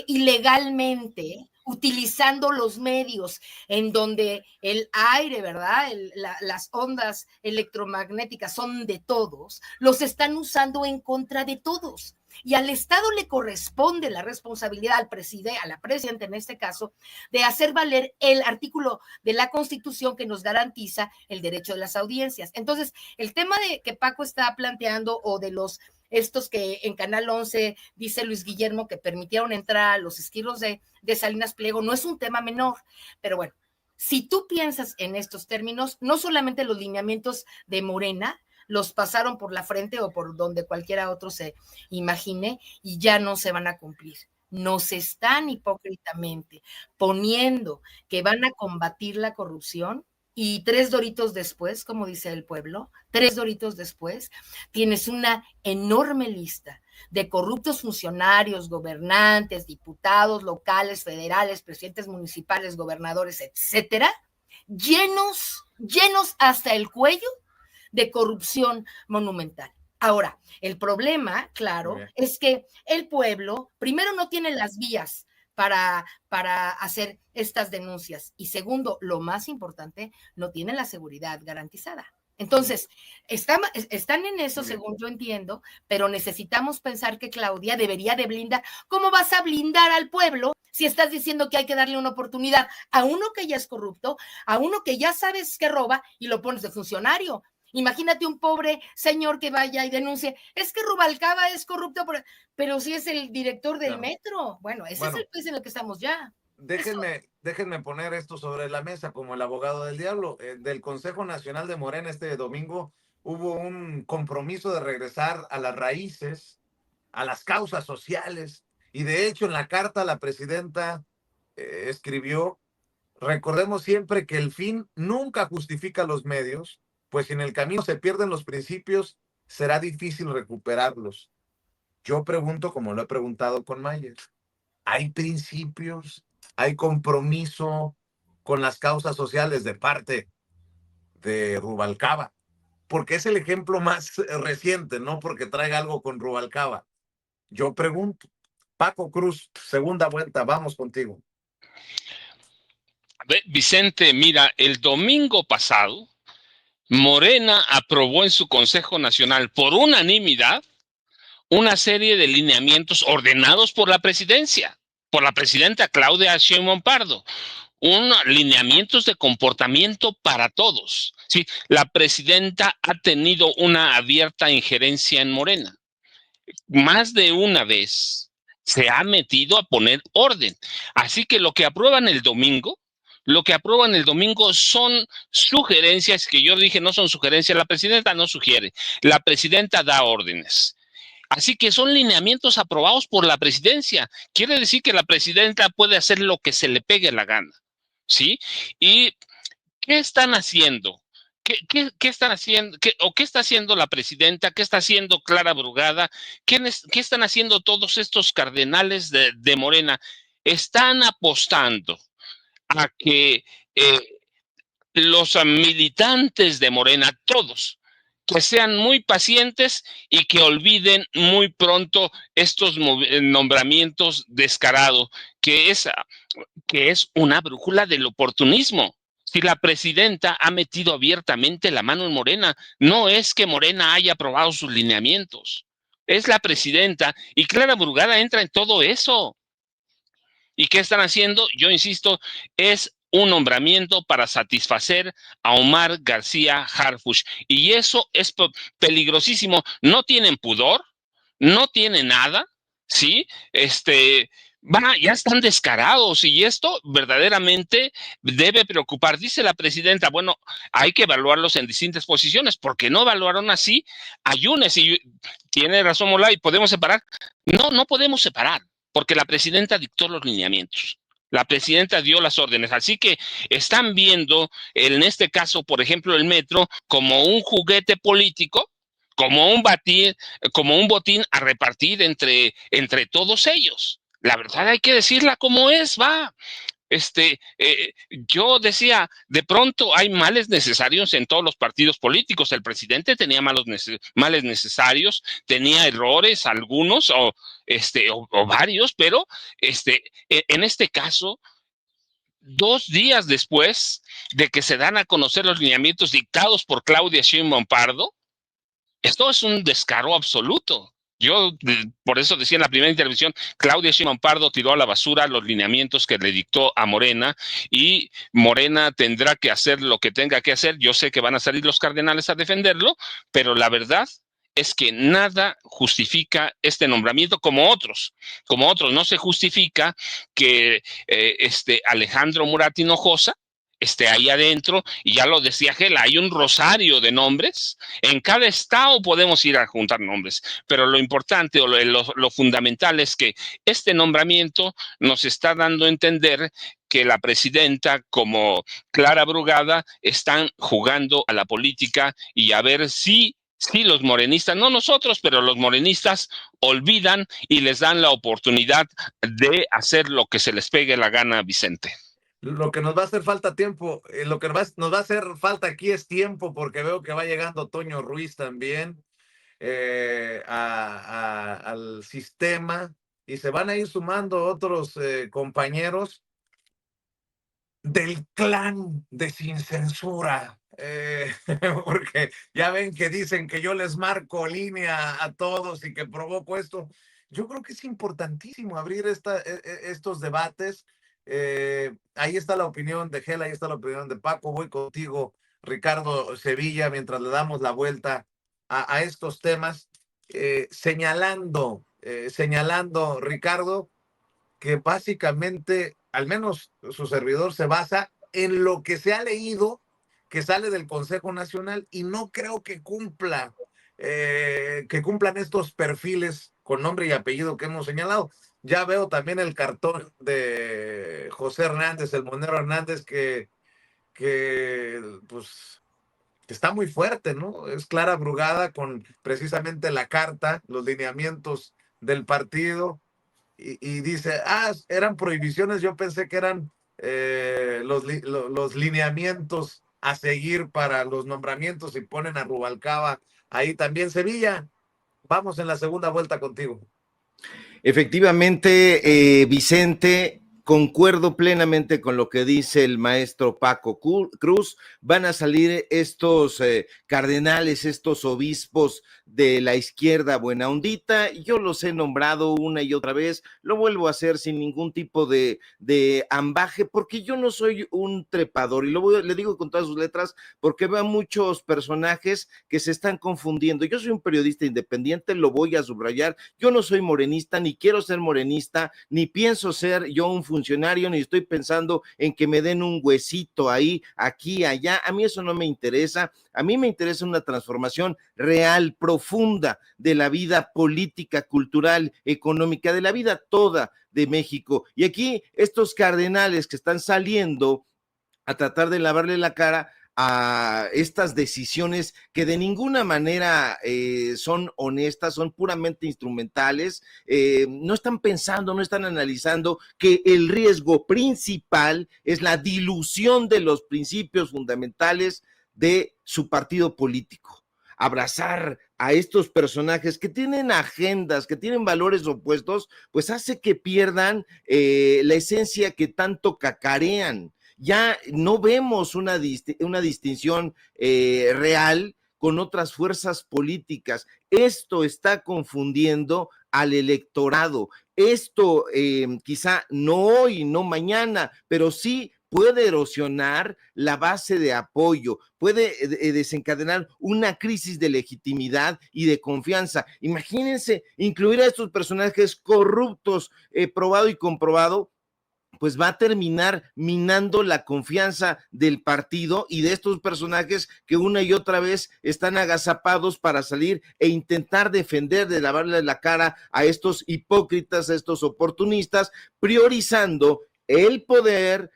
ilegalmente utilizando los medios en donde el aire, ¿verdad? Las ondas electromagnéticas son de todos, los están usando en contra de todos. Y al Estado le corresponde la responsabilidad a la presidenta en este caso, de hacer valer el artículo de la Constitución que nos garantiza el derecho de las audiencias. Entonces, el tema de que Paco está planteando, o de estos que en Canal 11 dice Luis Guillermo que permitieron entrar a los esquirros de Salinas Pliego, no es un tema menor, pero bueno, si tú piensas en estos términos, no solamente los lineamientos de Morena los pasaron por la frente o por donde cualquiera otro se imagine y ya no se van a cumplir. Nos están hipócritamente poniendo que van a combatir la corrupción, y 3 doritos después, como dice el pueblo, 3 doritos después, tienes una enorme lista de corruptos funcionarios, gobernantes, diputados locales, federales, presidentes municipales, gobernadores, etcétera, llenos hasta el cuello de corrupción monumental. Ahora, el problema, claro, es que el pueblo, primero, no tiene las vías para hacer estas denuncias y segundo, lo más importante, no tiene la seguridad garantizada. Entonces, están en eso, según yo entiendo, pero necesitamos pensar que Claudia debería de blindar. ¿Cómo vas a blindar al pueblo si estás diciendo que hay que darle una oportunidad a uno que ya es corrupto, a uno que ya sabes que roba y lo pones de funcionario? Imagínate un pobre señor que vaya y denuncie, es que Rubalcaba es corrupto, pero si es el director del metro. Bueno, ese es el país en el que estamos ya. Déjenme poner esto sobre la mesa como el abogado del diablo. Del Consejo Nacional de Morena este domingo hubo un compromiso de regresar a las raíces, a las causas sociales, y de hecho en la carta la presidenta escribió: recordemos siempre que el fin nunca justifica los medios, pues si en el camino se pierden los principios, será difícil recuperarlos. Yo pregunto, como lo he preguntado con Mayer, ¿hay principios, hay compromiso con las causas sociales de parte de Rubalcaba? Porque es el ejemplo más reciente, no porque traiga algo con Rubalcaba. Yo pregunto, Paco Cruz, segunda vuelta, vamos contigo. Vicente, mira, el domingo pasado, Morena aprobó en su Consejo Nacional por unanimidad una serie de lineamientos ordenados por la presidencia, por la presidenta Claudia Sheinbaum Pardo, lineamientos de comportamiento para todos. Sí, la presidenta ha tenido una abierta injerencia en Morena. Más de una vez se ha metido a poner orden. Así que lo que aprueban el domingo son sugerencias que yo dije no son sugerencias, la presidenta no sugiere, la presidenta da órdenes. Así que son lineamientos aprobados por la presidencia. Quiere decir que la presidenta puede hacer lo que se le pegue la gana, ¿sí? ¿Y qué están haciendo? ¿Qué están haciendo? ¿Qué está haciendo la presidenta? ¿Qué está haciendo Clara Brugada? ¿Qué están haciendo todos estos cardenales de Morena? Están apostando a que los militantes de Morena, todos, que sean muy pacientes y que olviden muy pronto estos nombramientos descarados, que es una brújula del oportunismo. Si la presidenta ha metido abiertamente la mano en Morena, no es que Morena haya aprobado sus lineamientos, es la presidenta, y Clara Brugada entra en todo eso. ¿Y qué están haciendo? Yo insisto, es un nombramiento para satisfacer a Omar García Harfuch. Y eso es peligrosísimo. No tienen pudor, no tienen nada, ¿sí? Ya están descarados y esto verdaderamente debe preocupar. Dice la presidenta, bueno, hay que evaluarlos en distintas posiciones, porque no evaluaron así a Yunes. Y tiene razón Molay, ¿podemos separar? No podemos separar, porque la presidenta dictó los lineamientos. La presidenta dio las órdenes, así que están viendo, en este caso, por ejemplo, el metro, como un juguete político, como un botín a repartir entre todos ellos. La verdad hay que decirla como es, va. Yo decía, de pronto hay males necesarios en todos los partidos políticos. El presidente tenía males necesarios, tenía errores, algunos o varios, pero en este caso, 2 días después de que se dan a conocer los lineamientos dictados por Claudia Sheinbaum Pardo, esto es un descaro absoluto. Yo, por eso decía en la primera intervención, Claudia Sheinbaum Pardo tiró a la basura los lineamientos que le dictó a Morena y Morena tendrá que hacer lo que tenga que hacer. Yo sé que van a salir los cardenales a defenderlo, pero la verdad es que nada justifica este nombramiento como otros. No se justifica que Alejandro Murat Hinojosa esté ahí adentro, y ya lo decía Gela, hay un rosario de nombres, en cada estado podemos ir a juntar nombres, pero lo importante o lo fundamental es que este nombramiento nos está dando a entender que la presidenta como Clara Brugada están jugando a la política y a ver si los morenistas, no nosotros, pero los morenistas olvidan y les dan la oportunidad de hacer lo que se les pegue la gana, Vicente. Lo que nos va a hacer falta tiempo, nos va a hacer falta aquí es tiempo, porque veo que va llegando Toño Ruiz también. al sistema, y se van a ir sumando otros compañeros del clan de Sin Censura, porque ya ven que dicen que yo les marco línea a todos y que provoco esto. Yo creo que es importantísimo abrir estos debates. Ahí está la opinión de Gela, ahí está la opinión de Paco. Voy contigo, Ricardo Sevilla, mientras le damos la vuelta a estos temas, señalando, Ricardo, que básicamente, al menos su servidor, se basa en lo que se ha leído que sale del Consejo Nacional, y no creo que cumplan estos perfiles con nombre y apellido que hemos señalado. Ya veo también el cartón de José Hernández, el Monero Hernández, que pues está muy fuerte, ¿no? Es Clara Brugada con precisamente la carta, los lineamientos del partido, y dice, eran prohibiciones, yo pensé que eran los lineamientos a seguir para los nombramientos, y ponen a Rubalcaba ahí también. Sevilla, vamos en la segunda vuelta contigo. Efectivamente, Vicente, concuerdo plenamente con lo que dice el maestro Paco Cruz. Van a salir estos cardenales, estos obispos de la izquierda buena ondita. Yo los he nombrado una y otra vez, lo vuelvo a hacer sin ningún tipo de ambaje, porque yo no soy un trepador, y le digo con todas sus letras, porque veo muchos personajes que se están confundiendo. Yo soy un periodista independiente, lo voy a subrayar. Yo no soy morenista, ni quiero ser morenista, ni pienso ser yo un funcionario, ni estoy pensando en que me den un huesito ahí, aquí, allá. A mí eso no me interesa. A mí me interesa una transformación real, profunda de la vida política, cultural, económica, de la vida toda de México. Y aquí estos cardenales que están saliendo a tratar de lavarle la cara a estas decisiones que de ninguna manera son honestas, son puramente instrumentales, no están pensando, no están analizando que el riesgo principal es la dilución de los principios fundamentales de su partido político. Abrazar a estos personajes que tienen agendas, que tienen valores opuestos, pues hace que pierdan la esencia que tanto cacarean. Ya no vemos una distinción real con otras fuerzas políticas. Esto está confundiendo al electorado. Esto quizá no hoy, no mañana, pero sí puede erosionar la base de apoyo, puede desencadenar una crisis de legitimidad y de confianza. Imagínense incluir a estos personajes corruptos, probado y comprobado, pues va a terminar minando la confianza del partido y de estos personajes que una y otra vez están agazapados para salir e intentar defender, de lavarle la cara a estos hipócritas, a estos oportunistas, priorizando el poder,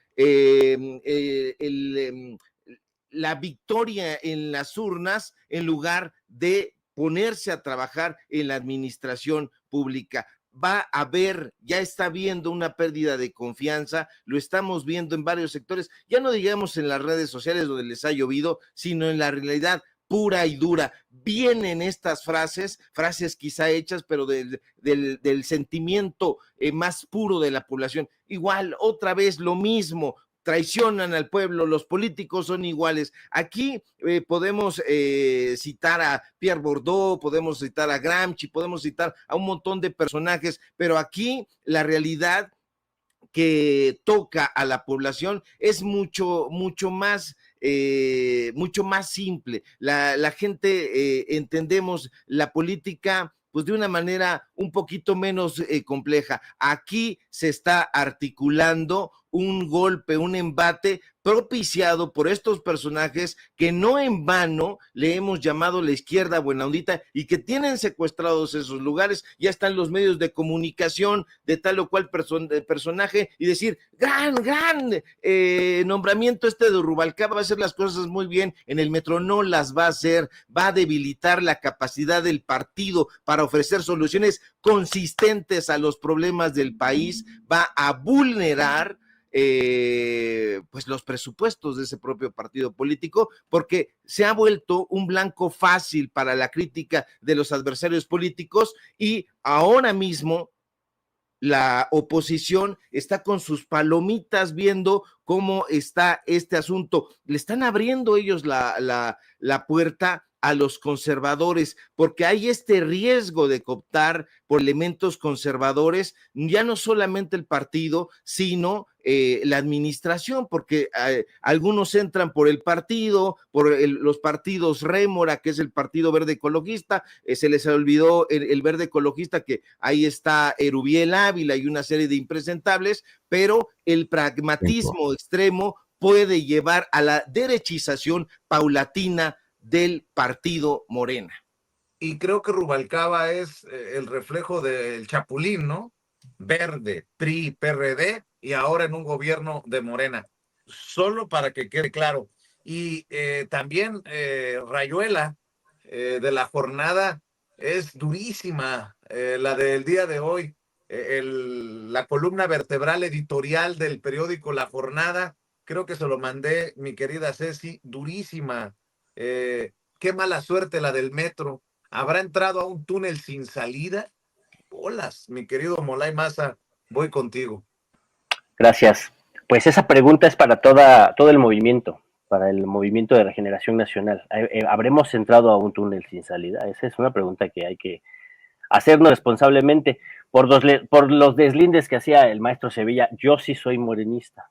la victoria en las urnas, en lugar de ponerse a trabajar en la administración pública. Va a haber, ya está habiendo una pérdida de confianza, lo estamos viendo en varios sectores, ya no digamos en las redes sociales donde les ha llovido, sino en la realidad pura y dura. Vienen estas frases quizá hechas, pero del sentimiento más puro de la población. Igual, otra vez lo mismo, traicionan al pueblo, los políticos son iguales. Aquí podemos citar a Pierre Bourdieu, podemos citar a Gramsci, podemos citar a un montón de personajes, pero aquí la realidad que toca a la población es mucho más simple. La gente entendemos la política pues de una manera un poquito menos compleja. Aquí se está articulando un golpe, un embate propiciado por estos personajes que no en vano le hemos llamado la izquierda buena ondita y que tienen secuestrados esos lugares. Ya están los medios de comunicación de tal o cual personaje y decir, gran nombramiento de Rubalcaba, va a hacer las cosas muy bien en el metro. No las va a hacer, va a debilitar la capacidad del partido para ofrecer soluciones consistentes a los problemas del país, va a vulnerar pues los presupuestos de ese propio partido político, porque se ha vuelto un blanco fácil para la crítica de los adversarios políticos y ahora mismo la oposición está con sus palomitas viendo cómo está este asunto. Le están abriendo ellos la puerta a los conservadores, porque hay este riesgo de cooptar por elementos conservadores, ya no solamente el partido, sino la administración, porque algunos entran por el partido, por los partidos rémora, que es el Partido Verde Ecologista, se les olvidó el Verde Ecologista, que ahí está Erubiel Ávila y una serie de impresentables, pero el pragmatismo extremo puede llevar a la derechización paulatina del partido Morena. Y creo que Rubalcaba es el reflejo del Chapulín, ¿no? Verde, PRI, PRD y ahora en un gobierno de Morena. Solo para que quede claro. Y también Rayuela de la jornada es durísima, la del día de hoy. La columna vertebral editorial del periódico La Jornada, creo que se lo mandé, mi querida Ceci, durísima. Qué mala suerte la del metro. ¿Habrá entrado a un túnel sin salida? Bolas, mi querido Molay Maza, voy contigo. Gracias. Pues esa pregunta es para todo el movimiento, para el movimiento de regeneración nacional. ¿Habremos entrado a un túnel sin salida? Esa es una pregunta que hay que hacernos responsablemente. Por los deslindes que hacía el maestro Sevilla, yo sí soy morenista.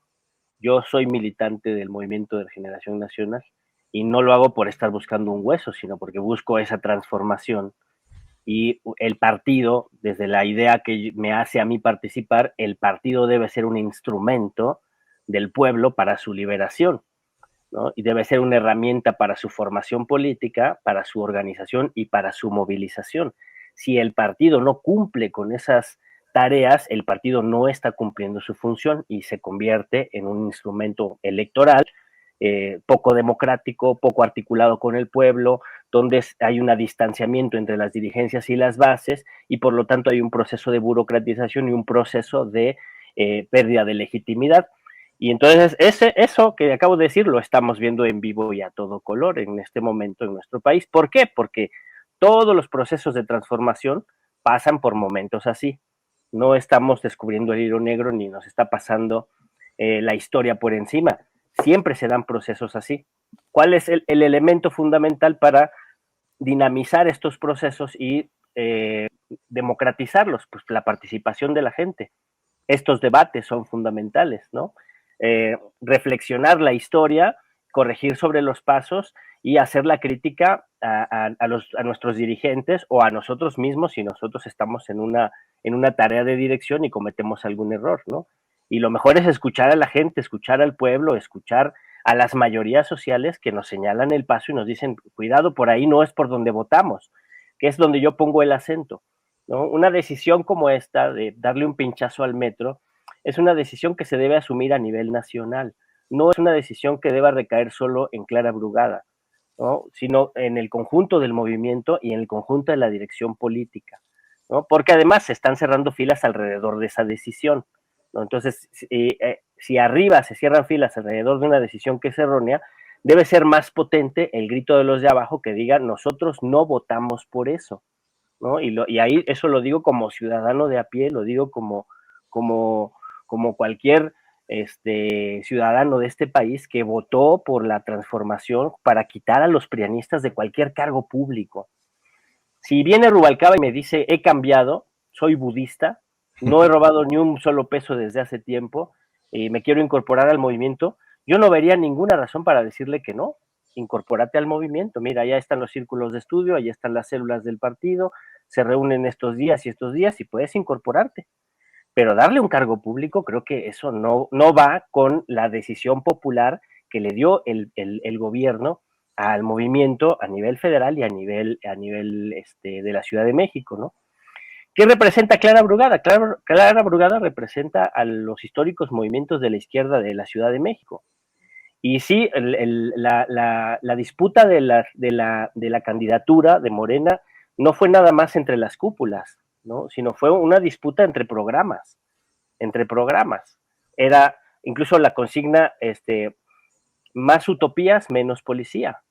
Yo soy militante del movimiento de regeneración nacional y no lo hago por estar buscando un hueso, sino porque busco esa transformación. Y el partido, desde la idea que me hace a mí participar, el partido debe ser un instrumento del pueblo para su liberación, ¿no? Y debe ser una herramienta para su formación política, para su organización y para su movilización. Si el partido no cumple con esas tareas, el partido no está cumpliendo su función y se convierte en un instrumento electoral poco democrático, poco articulado con el pueblo, donde hay un distanciamiento entre las dirigencias y las bases y por lo tanto hay un proceso de burocratización y un proceso de pérdida de legitimidad. Y entonces eso que acabo de decir lo estamos viendo en vivo y a todo color en este momento en nuestro país. ¿Por qué? Porque todos los procesos de transformación pasan por momentos así. No estamos descubriendo el hilo negro ni nos está pasando la historia por encima. Siempre se dan procesos así. ¿Cuál es el elemento fundamental para dinamizar estos procesos y democratizarlos? Pues la participación de la gente. Estos debates son fundamentales, ¿no? Reflexionar la historia, corregir sobre los pasos y hacer la crítica a nuestros dirigentes o a nosotros mismos si nosotros estamos en una tarea de dirección y cometemos algún error, ¿no? Y lo mejor es escuchar a la gente, escuchar al pueblo, escuchar a las mayorías sociales que nos señalan el paso y nos dicen, cuidado, por ahí no es por donde votamos, que es donde yo pongo el acento, ¿no? Una decisión como esta de darle un pinchazo al metro es una decisión que se debe asumir a nivel nacional, no es una decisión que deba recaer solo en Clara Brugada, ¿no? Sino en el conjunto del movimiento y en el conjunto de la dirección política, ¿no? Porque además se están cerrando filas alrededor de esa decisión, ¿no? Entonces, si arriba se cierran filas alrededor de una decisión que es errónea, debe ser más potente el grito de los de abajo que diga, nosotros no votamos por eso, ¿no? Y ahí eso lo digo como ciudadano de a pie, lo digo como cualquier ciudadano de este país que votó por la transformación para quitar a los prianistas de cualquier cargo público. Si viene Rubalcaba y me dice, he cambiado, soy budista, no he robado ni un solo peso desde hace tiempo y me quiero incorporar al movimiento, yo no vería ninguna razón para decirle que no. Incorpórate al movimiento, mira, allá están los círculos de estudio, allá están las células del partido, se reúnen estos días y puedes incorporarte. Pero darle un cargo público, creo que eso no va con la decisión popular que le dio el gobierno al movimiento a nivel federal y a nivel de la Ciudad de México, ¿no? ¿Qué representa Clara Brugada? Clara Brugada representa a los históricos movimientos de la izquierda de la Ciudad de México. Y sí, la disputa de la candidatura de Morena no fue nada más entre las cúpulas, ¿no? Sino fue una disputa entre programas. Era incluso la consigna, más utopías, menos policía.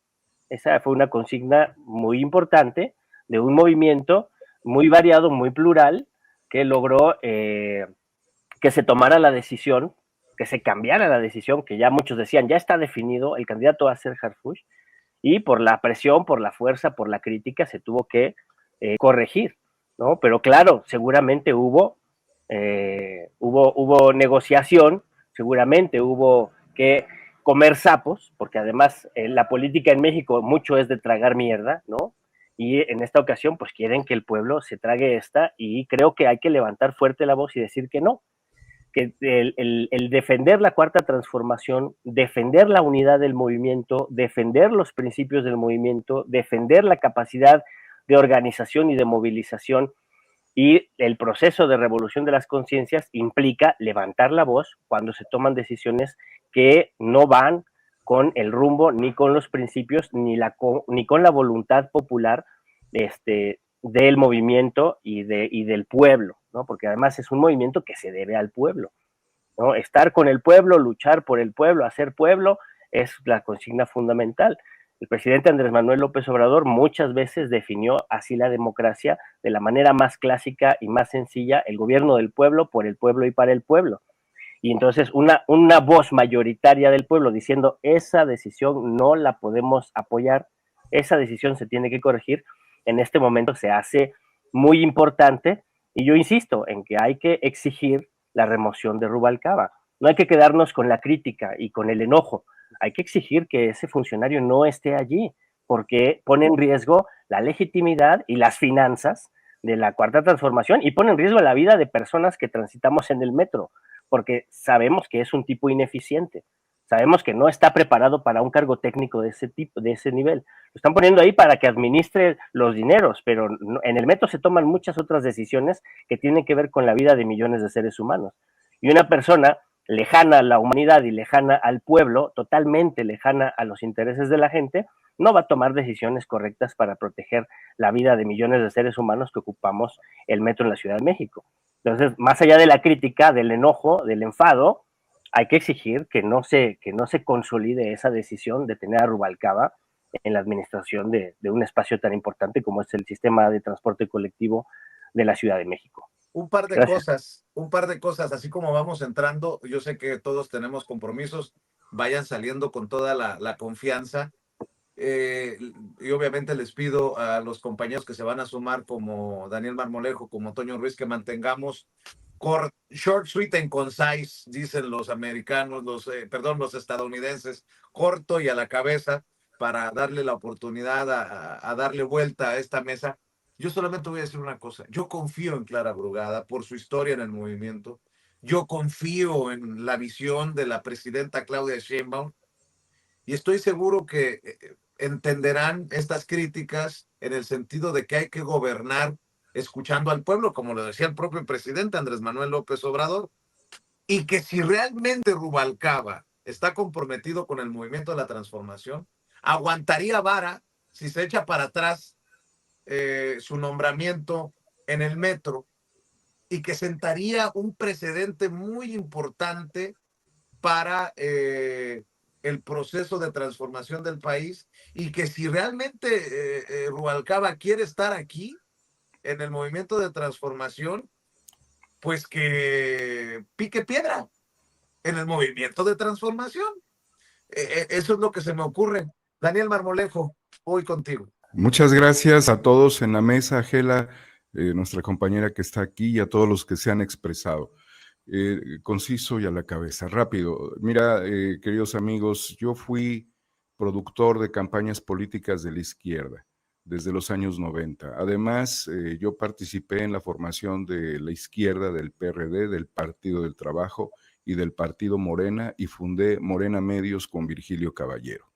Esa fue una consigna muy importante de un movimiento muy variado, muy plural, que logró que se tomara la decisión, que se cambiara la decisión, que ya muchos decían, ya está definido, el candidato va a ser Harfuch, y por la presión, por la fuerza, por la crítica, se tuvo que corregir, ¿no? Pero claro, seguramente hubo negociación, seguramente hubo que comer sapos, porque además la política en México mucho es de tragar mierda, ¿no? Y en esta ocasión pues quieren que el pueblo se trague esta, y creo que hay que levantar fuerte la voz y decir que no, que el defender la cuarta transformación, defender la unidad del movimiento, defender los principios del movimiento, defender la capacidad de organización y de movilización y el proceso de revolución de las conciencias implica levantar la voz cuando se toman decisiones que no van con el rumbo, ni con los principios, ni con la voluntad popular del movimiento y del pueblo, ¿no? Porque además es un movimiento que se debe al pueblo, ¿no? Estar con el pueblo, luchar por el pueblo, hacer pueblo, es la consigna fundamental. El presidente Andrés Manuel López Obrador muchas veces definió así la democracia de la manera más clásica y más sencilla: el gobierno del pueblo, por el pueblo y para el pueblo. Y entonces una voz mayoritaria del pueblo diciendo esa decisión no la podemos apoyar, esa decisión se tiene que corregir, en este momento se hace muy importante, y yo insisto en que hay que exigir la remoción de Rubalcaba. No hay que quedarnos con la crítica y con el enojo, hay que exigir que ese funcionario no esté allí, porque pone en riesgo la legitimidad y las finanzas de la cuarta transformación, y pone en riesgo la vida de personas que transitamos en el metro, porque sabemos que es un tipo ineficiente, sabemos que no está preparado para un cargo técnico de ese tipo, de ese nivel. Lo están poniendo ahí para que administre los dineros, pero en el metro se toman muchas otras decisiones que tienen que ver con la vida de millones de seres humanos. Y una persona lejana a la humanidad y lejana al pueblo, totalmente lejana a los intereses de la gente, no va a tomar decisiones correctas para proteger la vida de millones de seres humanos que ocupamos el metro en la Ciudad de México. Entonces, más allá de la crítica, del enojo, del enfado, hay que exigir que no se consolide esa decisión de tener a Rubalcaba en la administración de un espacio tan importante como es el sistema de transporte colectivo de la Ciudad de México. Un par de cosas, así como vamos entrando, yo sé que todos tenemos compromisos, vayan saliendo con toda la confianza, y obviamente les pido a los compañeros que se van a sumar, como Daniel Marmolejo, como Toño Ruiz, que mantengamos short, sweet and concise, dicen los americanos, los estadounidenses, corto y a la cabeza, para darle la oportunidad a darle vuelta a esta mesa. Yo solamente voy a decir una cosa: yo confío en Clara Brugada por su historia en el movimiento, yo confío en la visión de la presidenta Claudia Sheinbaum, y estoy seguro que entenderán estas críticas en el sentido de que hay que gobernar escuchando al pueblo, como lo decía el propio presidente Andrés Manuel López Obrador, y que si realmente Rubalcaba está comprometido con el movimiento de la transformación, aguantaría vara si se echa para atrás su nombramiento en el metro, y que sentaría un precedente muy importante para el proceso de transformación del país, y que si realmente Rubalcaba quiere estar aquí en el movimiento de transformación, pues que pique piedra en el movimiento de transformación. Eso es lo que se me ocurre. Daniel Marmolejo, voy contigo. Muchas gracias a todos en la mesa, Gela, nuestra compañera que está aquí, y a todos los que se han expresado. Conciso y a la cabeza, rápido. Mira, queridos amigos, yo fui productor de campañas políticas de la izquierda desde los años 90. Además, yo participé en la formación de la izquierda del PRD, del Partido del Trabajo y del Partido Morena, y fundé Morena Medios con Virgilio Caballero.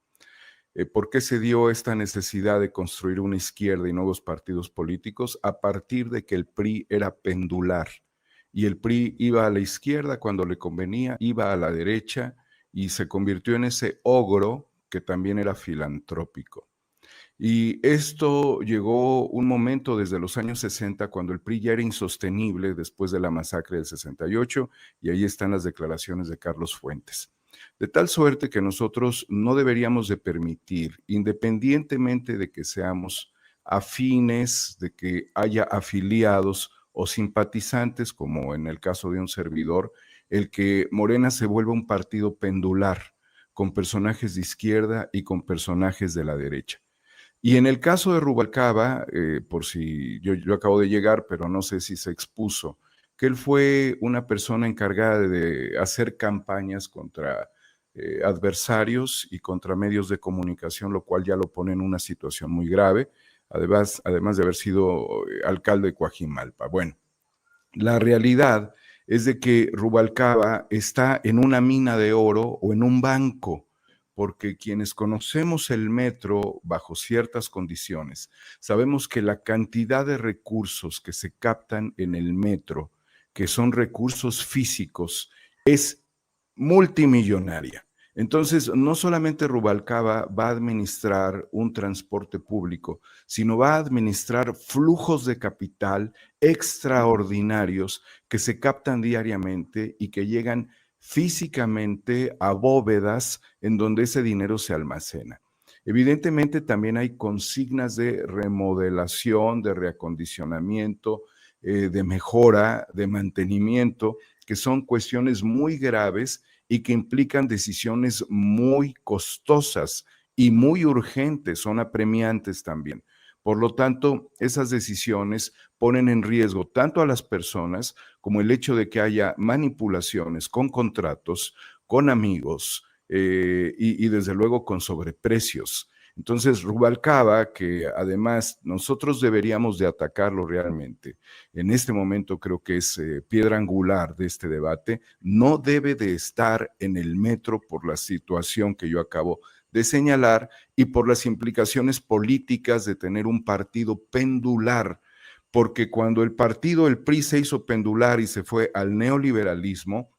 ¿Por qué se dio esta necesidad de construir una izquierda y nuevos partidos políticos? A partir de que el PRI era pendular, y el PRI iba a la izquierda cuando le convenía, iba a la derecha, y se convirtió en ese ogro que también era filantrópico. Y esto llegó un momento desde los años 60 cuando el PRI ya era insostenible después de la masacre del 68, y ahí están las declaraciones de Carlos Fuentes. De tal suerte que nosotros no deberíamos de permitir, independientemente de que seamos afines, de que haya afiliados o simpatizantes, como en el caso de un servidor, el que Morena se vuelva un partido pendular, con personajes de izquierda y con personajes de la derecha. Y en el caso de Rubalcaba, por si yo acabo de llegar, pero no sé si se expuso, que él fue una persona encargada de hacer campañas contra adversarios y contra medios de comunicación, lo cual ya lo pone en una situación muy grave, además de haber sido alcalde de Coajimalpa. Bueno, la realidad es de que Rubalcaba está en una mina de oro o en un banco, porque quienes conocemos el metro bajo ciertas condiciones, sabemos que la cantidad de recursos que se captan en el metro, que son recursos físicos, es multimillonaria. Entonces, no solamente Rubalcaba va a administrar un transporte público, sino va a administrar flujos de capital extraordinarios que se captan diariamente y que llegan físicamente a bóvedas en donde ese dinero se almacena. Evidentemente también hay consignas de remodelación, de reacondicionamiento, de mejora, de mantenimiento, que son cuestiones muy graves y que implican decisiones muy costosas y muy urgentes, son apremiantes también. Por lo tanto, esas decisiones ponen en riesgo tanto a las personas como el hecho de que haya manipulaciones con contratos, con amigos y desde luego con sobreprecios. Entonces, Rubalcaba, que además nosotros deberíamos de atacarlo realmente, en este momento creo que es piedra angular de este debate, no debe de estar en el metro por la situación que yo acabo de señalar y por las implicaciones políticas de tener un partido pendular, porque cuando el PRI se hizo pendular y se fue al neoliberalismo,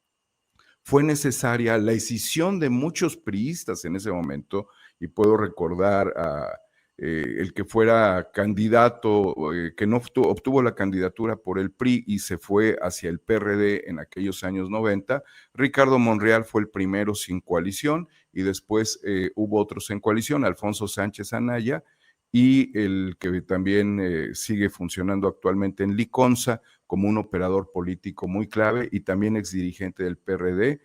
fue necesaria la escisión de muchos priistas en ese momento, y puedo recordar a el que fuera candidato, que no obtuvo la candidatura por el PRI y se fue hacia el PRD en aquellos años 90, Ricardo Monreal fue el primero sin coalición y después hubo otros en coalición, Alfonso Sánchez Anaya, y el que también sigue funcionando actualmente en Liconza como un operador político muy clave y también exdirigente del PRD.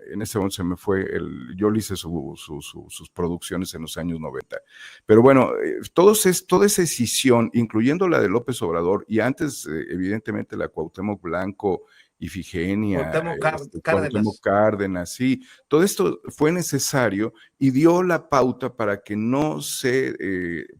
En ese momento se me fue, yo le hice sus producciones en los años 90. Pero bueno, toda esa escisión, incluyendo la de López Obrador y antes, evidentemente, la Cuauhtémoc Blanco, Ifigenia, Cuauhtémoc Cárdenas, sí, todo esto fue necesario y dio la pauta para que no se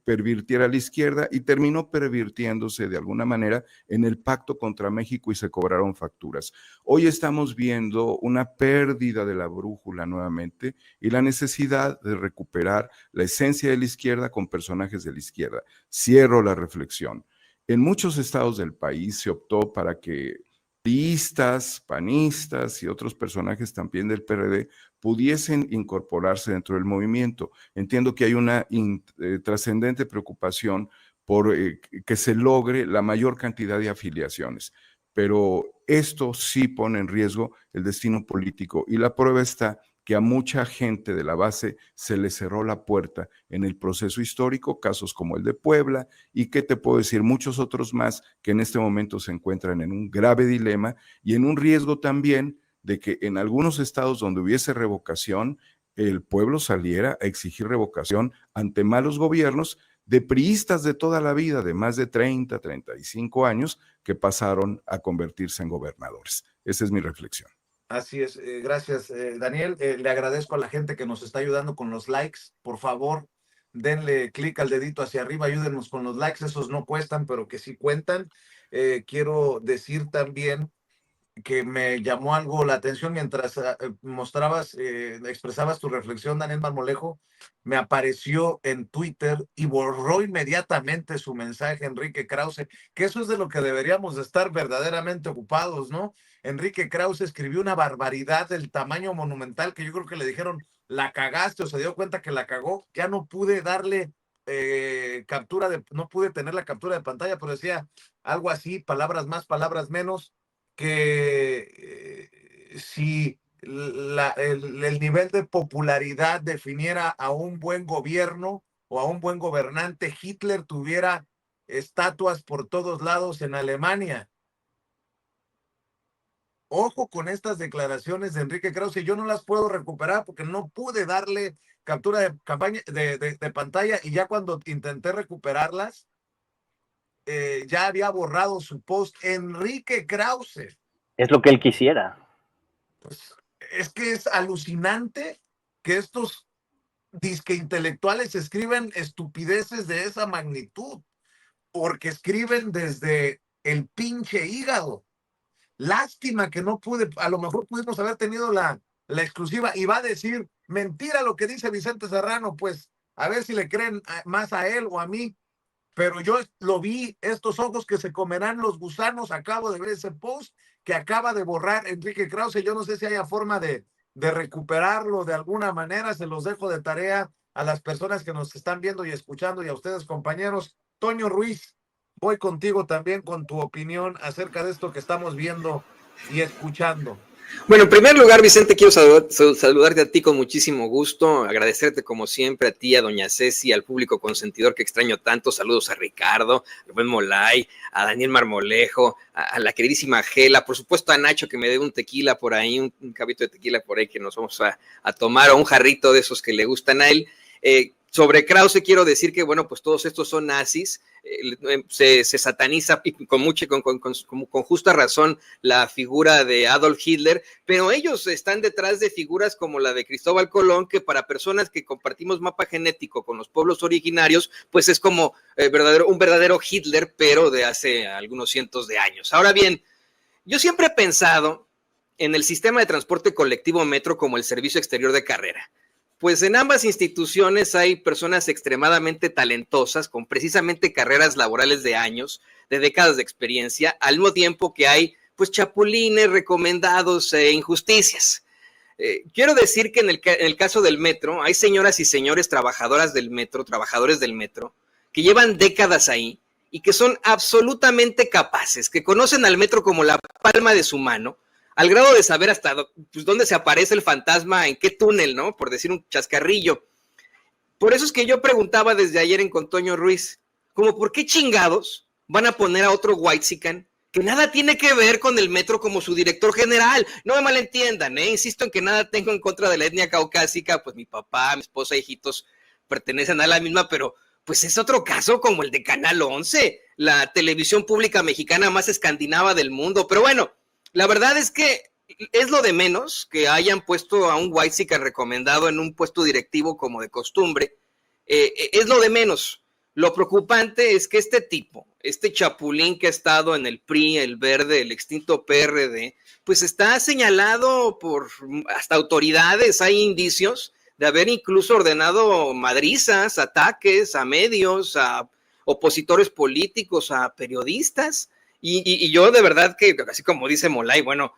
pervirtiera a la izquierda y terminó pervirtiéndose de alguna manera en el pacto contra México y se cobraron facturas. Hoy estamos viendo una pérdida de la brújula nuevamente y la necesidad de recuperar la esencia de la izquierda con personajes de la izquierda. Cierro la reflexión. En muchos estados del país se optó para que priistas, panistas y otros personajes también del PRD pudiesen incorporarse dentro del movimiento. Entiendo que hay una trascendente preocupación por que se logre la mayor cantidad de afiliaciones, pero esto sí pone en riesgo el destino político y la prueba está que a mucha gente de la base se le cerró la puerta en el proceso histórico, casos como el de Puebla, y qué te puedo decir, muchos otros más que en este momento se encuentran en un grave dilema y en un riesgo también de que en algunos estados donde hubiese revocación, el pueblo saliera a exigir revocación ante malos gobiernos de priistas de toda la vida, de más de 30, 35 años, que pasaron a convertirse en gobernadores. Esa es mi reflexión. Así es, gracias Daniel, le agradezco a la gente que nos está ayudando con los likes, por favor denle clic al dedito hacia arriba, ayúdenos con los likes, esos no cuestan pero que sí cuentan. Quiero decir también que me llamó algo la atención mientras expresabas tu reflexión, Daniel Marmolejo, me apareció en Twitter y borró inmediatamente su mensaje Enrique Krause, que eso es de lo que deberíamos de estar verdaderamente ocupados, ¿no? Enrique Krause escribió una barbaridad del tamaño monumental que yo creo que le dijeron, la cagaste o se dio cuenta que la cagó, ya no pude darle no pude tener la captura de pantalla, pero decía algo así, palabras más, palabras menos, que si el nivel de popularidad definiera a un buen gobierno o a un buen gobernante, Hitler tuviera estatuas por todos lados en Alemania. Ojo con estas declaraciones de Enrique Krause, yo no las puedo recuperar porque no pude darle captura de pantalla, y ya cuando intenté recuperarlas, ya había borrado su post Enrique Krause. Es lo que él quisiera. Pues es que es alucinante que estos disque intelectuales escriben estupideces de esa magnitud, porque escriben desde el pinche hígado. Lástima que no pude, a lo mejor pudimos haber tenido la exclusiva, y va a decir mentira lo que dice Vicente Serrano, pues a ver si le creen más a él o a mí, pero yo lo vi, estos ojos que se comerán los gusanos, acabo de ver ese post que acaba de borrar Enrique Krause, yo no sé si haya forma de recuperarlo de alguna manera, se los dejo de tarea a las personas que nos están viendo y escuchando, y a ustedes, compañeros. Toño Ruiz, voy contigo también con tu opinión acerca de esto que estamos viendo y escuchando. Bueno, en primer lugar, Vicente, quiero saludarte a ti con muchísimo gusto, agradecerte como siempre a ti, a doña Ceci, al público consentidor que extraño tanto. Saludos a Ricardo, al buen Molay, a Daniel Marmolejo, a la queridísima Gela, por supuesto a Nacho, que me debe un tequila por ahí, un cabito de tequila por ahí que nos vamos a tomar, o un jarrito de esos que le gustan a él. Sobre Krause quiero decir que, bueno, pues todos estos son nazis, se sataniza con justa razón la figura de Adolf Hitler, pero ellos están detrás de figuras como la de Cristóbal Colón, que para personas que compartimos mapa genético con los pueblos originarios, pues es como un verdadero Hitler, pero de hace algunos cientos de años. Ahora bien, yo siempre he pensado en el sistema de transporte colectivo metro como el servicio exterior de carrera. Pues en ambas instituciones hay personas extremadamente talentosas con precisamente carreras laborales de años, de décadas de experiencia, al mismo tiempo que hay pues chapulines, recomendados e injusticias. Quiero decir que en el caso del metro hay señoras y señores trabajadores del metro, que llevan décadas ahí y que son absolutamente capaces, que conocen al metro como la palma de su mano, al grado de saber hasta pues, dónde se aparece el fantasma, en qué túnel, ¿no? Por decir un chascarrillo. Por eso es que yo preguntaba desde ayer en con Toño Ruiz, como ¿por qué chingados van a poner a otro whitezican que nada tiene que ver con el metro como su director general? No me malentiendan, insisto en que nada tengo en contra de la etnia caucásica, pues mi papá, mi esposa, hijitos pertenecen a la misma, pero pues es otro caso como el de Canal 11, la televisión pública mexicana más escandinava del mundo. Pero bueno, la verdad es que es lo de menos que hayan puesto a un whitezican recomendado en un puesto directivo como de costumbre. Es lo de menos. Lo preocupante es que este tipo, este chapulín que ha estado en el PRI, el Verde, el extinto PRD, pues está señalado por hasta autoridades. Hay indicios de haber incluso ordenado madrizas, ataques a medios, a opositores políticos, a periodistas. Y yo de verdad que, así como dice Molay, bueno,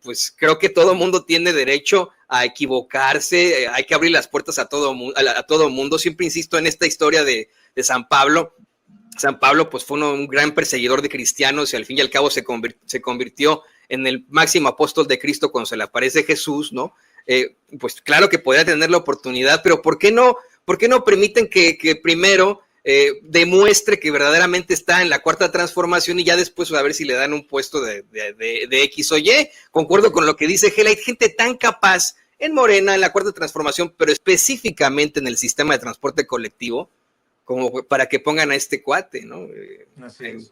pues creo que todo mundo tiene derecho a equivocarse, hay que abrir las puertas a todo mundo. Siempre insisto en esta historia de San Pablo. San Pablo pues fue un gran perseguidor de cristianos y al fin y al cabo se convirtió en el máximo apóstol de Cristo cuando se le aparece Jesús, ¿no? Pues claro que podría tener la oportunidad, pero ¿por qué no permiten que primero demuestre que verdaderamente está en la cuarta transformación y ya después a ver si le dan un puesto de X o Y? Concuerdo con lo que dice Gela, hay gente tan capaz en Morena, en la cuarta transformación, pero específicamente en el sistema de transporte colectivo, como para que pongan a este cuate, ¿no? Así es.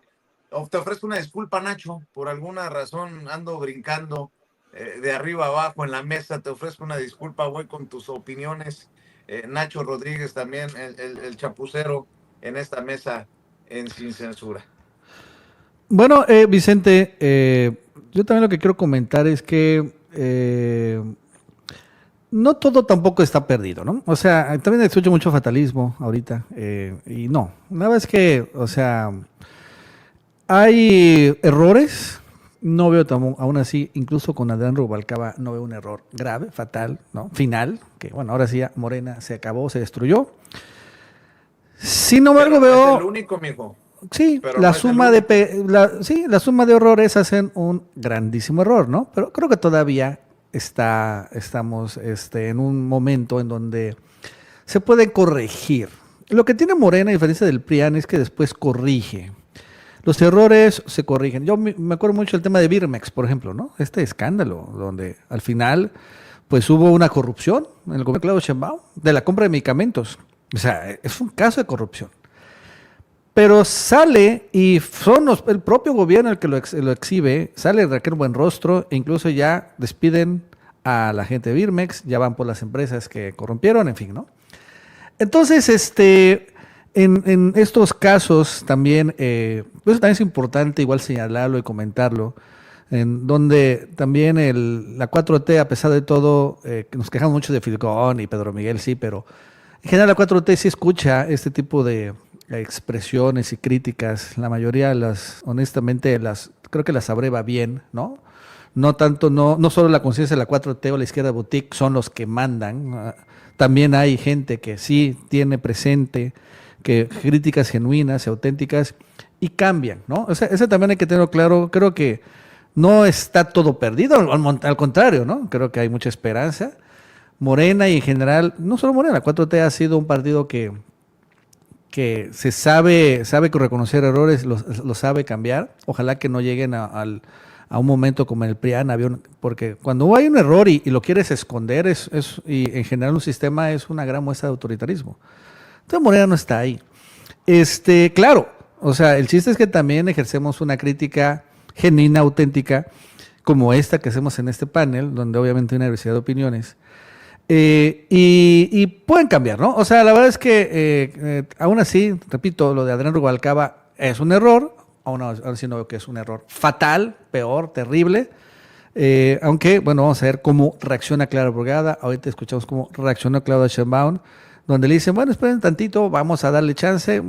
Te ofrezco una disculpa, Nacho, por alguna razón ando brincando de arriba abajo en la mesa, te ofrezco una disculpa, voy con tus opiniones. Nacho Rodríguez también, el chapucero en esta mesa en Sin Censura. Bueno, Vicente, yo también lo que quiero comentar es que no todo tampoco está perdido, ¿no? O sea, también escucho mucho fatalismo ahorita, y no, una vez que, o sea, hay errores no veo aún así, incluso con Adrián Rubalcaba, no veo un error grave, fatal, ¿no? Final, que bueno, ahora sí ya Morena se acabó, se destruyó. Sin embargo, Pero no veo... es el único, mijo. Sí, Pero la no es el suma de único. la suma de errores hacen un grandísimo error, ¿no? Pero creo que todavía estamos en un momento en donde se puede corregir. Lo que tiene Morena, a diferencia del PRIAN, es que después corrige. Los errores se corrigen. Yo me acuerdo mucho del tema de Birmex, por ejemplo, ¿no? Este escándalo, donde al final, pues hubo una corrupción en el gobierno de Claudio Sheinbaum de la compra de medicamentos. O sea, es un caso de corrupción. Pero sale y el propio gobierno el que lo exhibe, sale Raquel Buenrostro e incluso ya despiden a la gente de Birmex, ya van por las empresas que corrompieron, en fin, ¿no? Entonces, en estos casos también, pues también es importante igual señalarlo y comentarlo, en donde también la 4T, a pesar de todo, nos quejamos mucho de Filcón y Pedro Miguel, sí, pero en general la 4T sí escucha este tipo de expresiones y críticas. La mayoría, honestamente, creo que las abreva bien, ¿no? No tanto, no solo la conciencia de la 4T o la izquierda boutique son los que mandan. También hay gente que sí tiene presente que críticas genuinas y auténticas y cambian, ¿no? O sea, eso también hay que tenerlo claro. Creo que no está todo perdido, al contrario, ¿no? Creo que hay mucha esperanza. Morena y en general, no solo Morena, la 4T ha sido un partido que se sabe reconocer errores, lo sabe cambiar. Ojalá que no lleguen a un momento como en el PRIAN, porque cuando hay un error y lo quieres esconder, y en general un sistema es una gran muestra de autoritarismo. Entonces Morena no está ahí. Claro, o sea, el chiste es que también ejercemos una crítica genuina, auténtica, como esta que hacemos en este panel, donde obviamente hay una diversidad de opiniones. Y pueden cambiar, ¿no? O sea, la verdad es que aún así, repito, lo de Adrián Rubalcaba es un error, ahora sí no veo que es un error fatal, peor, terrible, aunque, bueno, vamos a ver cómo reacciona Clara Brugada. Ahorita escuchamos cómo reaccionó Claudia Sheinbaum, donde le dicen, bueno, esperen tantito, vamos a darle chance.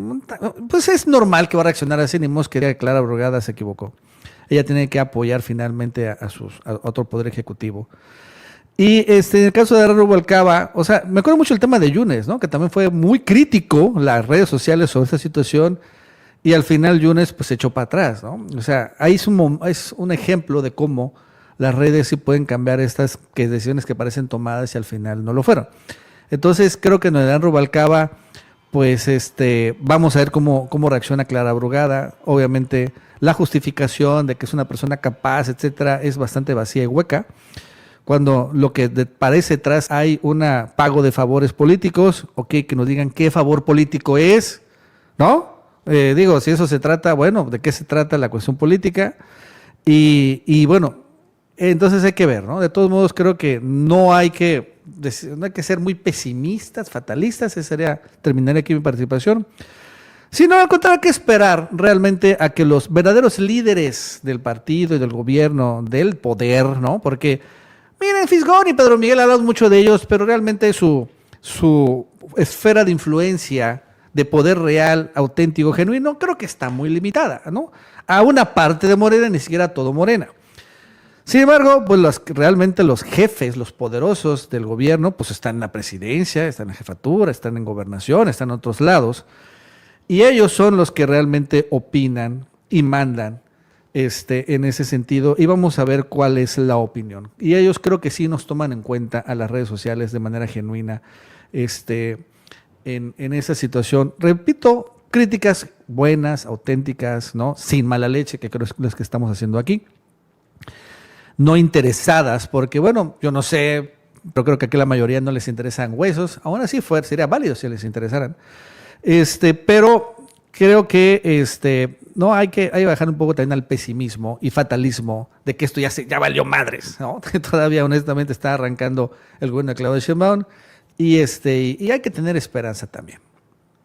Pues es normal que va a reaccionar así, ni modo que Clara Brugada se equivocó. Ella tiene que apoyar finalmente a otro poder ejecutivo. Y en el caso de Rubalcaba, o sea, me acuerdo mucho el tema de Yunes, ¿no? Que también fue muy crítico las redes sociales sobre esta situación y al final Yunes pues se echó para atrás, ¿no? O sea, ahí es un ejemplo de cómo las redes sí pueden cambiar estas decisiones que parecen tomadas y al final no lo fueron. Entonces creo que en el Rubalcaba, pues vamos a ver cómo reacciona Clara Brugada. Obviamente la justificación de que es una persona capaz, etcétera, es bastante vacía y hueca. Cuando lo que parece detrás hay un pago de favores políticos, que nos digan qué favor político es, ¿no? Digo, si eso se trata, bueno, ¿de qué se trata la cuestión política? Y bueno, entonces hay que ver, ¿no? De todos modos, creo que no hay que ser muy pesimistas, fatalistas, ese sería terminar aquí mi participación. Sino al contrario, hay que esperar realmente a que los verdaderos líderes del partido y del gobierno, del poder, ¿no? Porque miren, Fisgón y Pedro Miguel hablamos mucho de ellos, pero realmente su esfera de influencia, de poder real, auténtico, genuino, creo que está muy limitada, ¿no? A una parte de Morena, ni siquiera a todo Morena. Sin embargo, pues realmente los jefes, los poderosos del gobierno, pues están en la presidencia, están en la jefatura, están en gobernación, están en otros lados, y ellos son los que realmente opinan y mandan en ese sentido, y vamos a ver cuál es la opinión. Y ellos creo que sí nos toman en cuenta a las redes sociales de manera genuina en esa situación. Repito, críticas buenas, auténticas, ¿no? Sin mala leche, que creo es lo que estamos haciendo aquí. No interesadas, porque bueno, yo no sé, pero creo que aquí la mayoría no les interesan huesos. Aún así sería válido si les interesaran. Pero creo que no hay que bajar un poco también al pesimismo y fatalismo de que esto ya valió madres, ¿no? Que todavía honestamente está arrancando el gobierno de Claudia Sheinbaum y hay que tener esperanza también.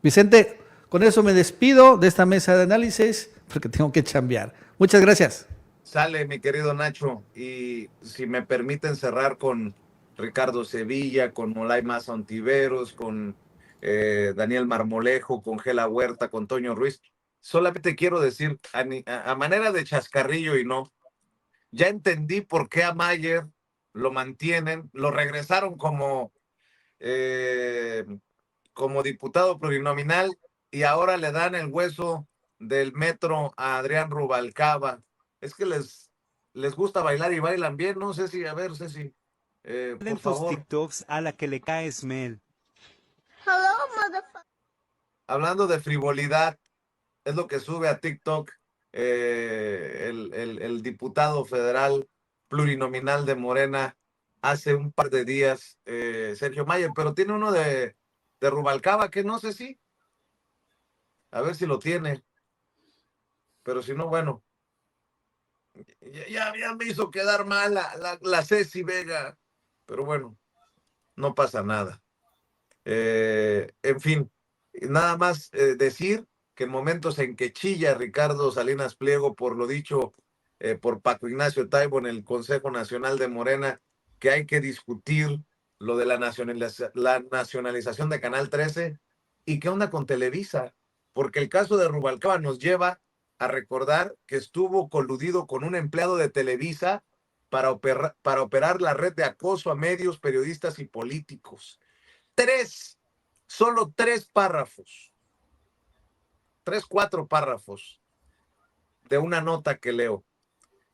Vicente, con eso me despido de esta mesa de análisis porque tengo que chambear. Muchas gracias. Sale, mi querido Nacho, y si me permiten cerrar con Ricardo Sevilla, con Molay Maza Ontiveros, con Daniel Marmolejo, con Gela Huerta, con Toño Ruiz. Solamente quiero decir, a manera de chascarrillo y no, Ya entendí por qué a Mayer lo mantienen, lo regresaron como diputado plurinominal y ahora le dan el hueso del metro a Adrián Rubalcaba. Es que les gusta bailar y bailan bien, ¿no? Ceci, a ver, Ceci, por favor. TikToks a la que le caes, Mel. Hablando de frivolidad, es lo que sube a TikTok el diputado federal plurinominal de Morena hace un par de días, Sergio Mayer, pero tiene uno de Rubalcaba, que no sé si, a ver si lo tiene, pero si no, bueno, ya me hizo quedar mal la Ceci Vega, pero bueno, no pasa nada. En fin, nada más decir que en momentos en que chilla Ricardo Salinas Pliego por lo dicho por Paco Ignacio Taibo en el Consejo Nacional de Morena, que hay que discutir lo de la nacionalización de Canal 13 y qué onda con Televisa, porque el caso de Rubalcaba nos lleva a recordar que estuvo coludido con un empleado de Televisa para operar la red de acoso a medios, periodistas y políticos. Solo 3 párrafos, 4 párrafos de una nota que leo.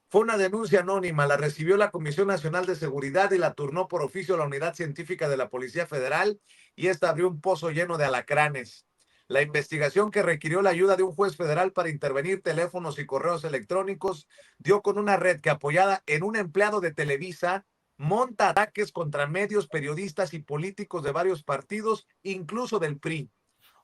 Fue una denuncia anónima, la recibió la Comisión Nacional de Seguridad y la turnó por oficio a la Unidad Científica de la Policía Federal y esta abrió un pozo lleno de alacranes. La investigación, que requirió la ayuda de un juez federal para intervenir teléfonos y correos electrónicos, dio con una red que, apoyada en un empleado de Televisa, monta ataques contra medios, periodistas y políticos de varios partidos, incluso del PRI.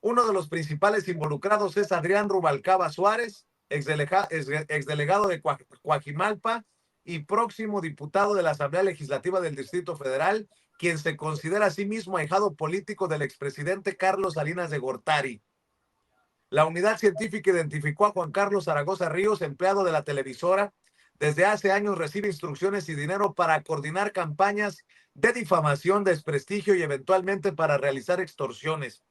Uno de los principales involucrados es Adrián Rubalcaba Suárez, exdelegado de Coajimalpa y próximo diputado de la Asamblea Legislativa del Distrito Federal, quien se considera a sí mismo ahijado político del expresidente Carlos Salinas de Gortari. La unidad científica identificó a Juan Carlos Zaragoza Ríos, empleado de la televisora. Desde hace años recibe instrucciones y dinero para coordinar campañas de difamación, desprestigio y eventualmente para realizar extorsiones.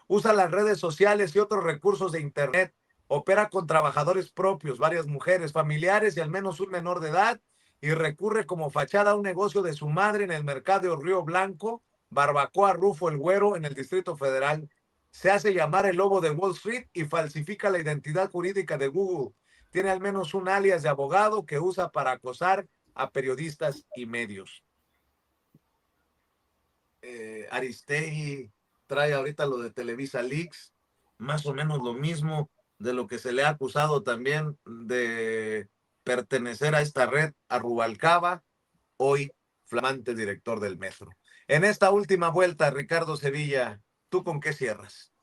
Usa las redes sociales y otros recursos de Internet. Opera con trabajadores propios, varias mujeres, familiares y al menos un menor de edad, y recurre como fachada a un negocio de su madre en el mercado de Río Blanco, Barbacoa Rufo el Güero, en el Distrito Federal. Se hace llamar el Lobo de Wall Street y falsifica la identidad jurídica de Google. Tiene al menos un alias de abogado que usa para acosar a periodistas y medios. Aristegui trae ahorita lo de Televisa Leaks, más o menos lo mismo de lo que se le ha acusado también de pertenecer a esta red a Rubalcaba, hoy flamante director del Metro. En esta última vuelta, Ricardo Sevilla, ¿tú con qué cierras?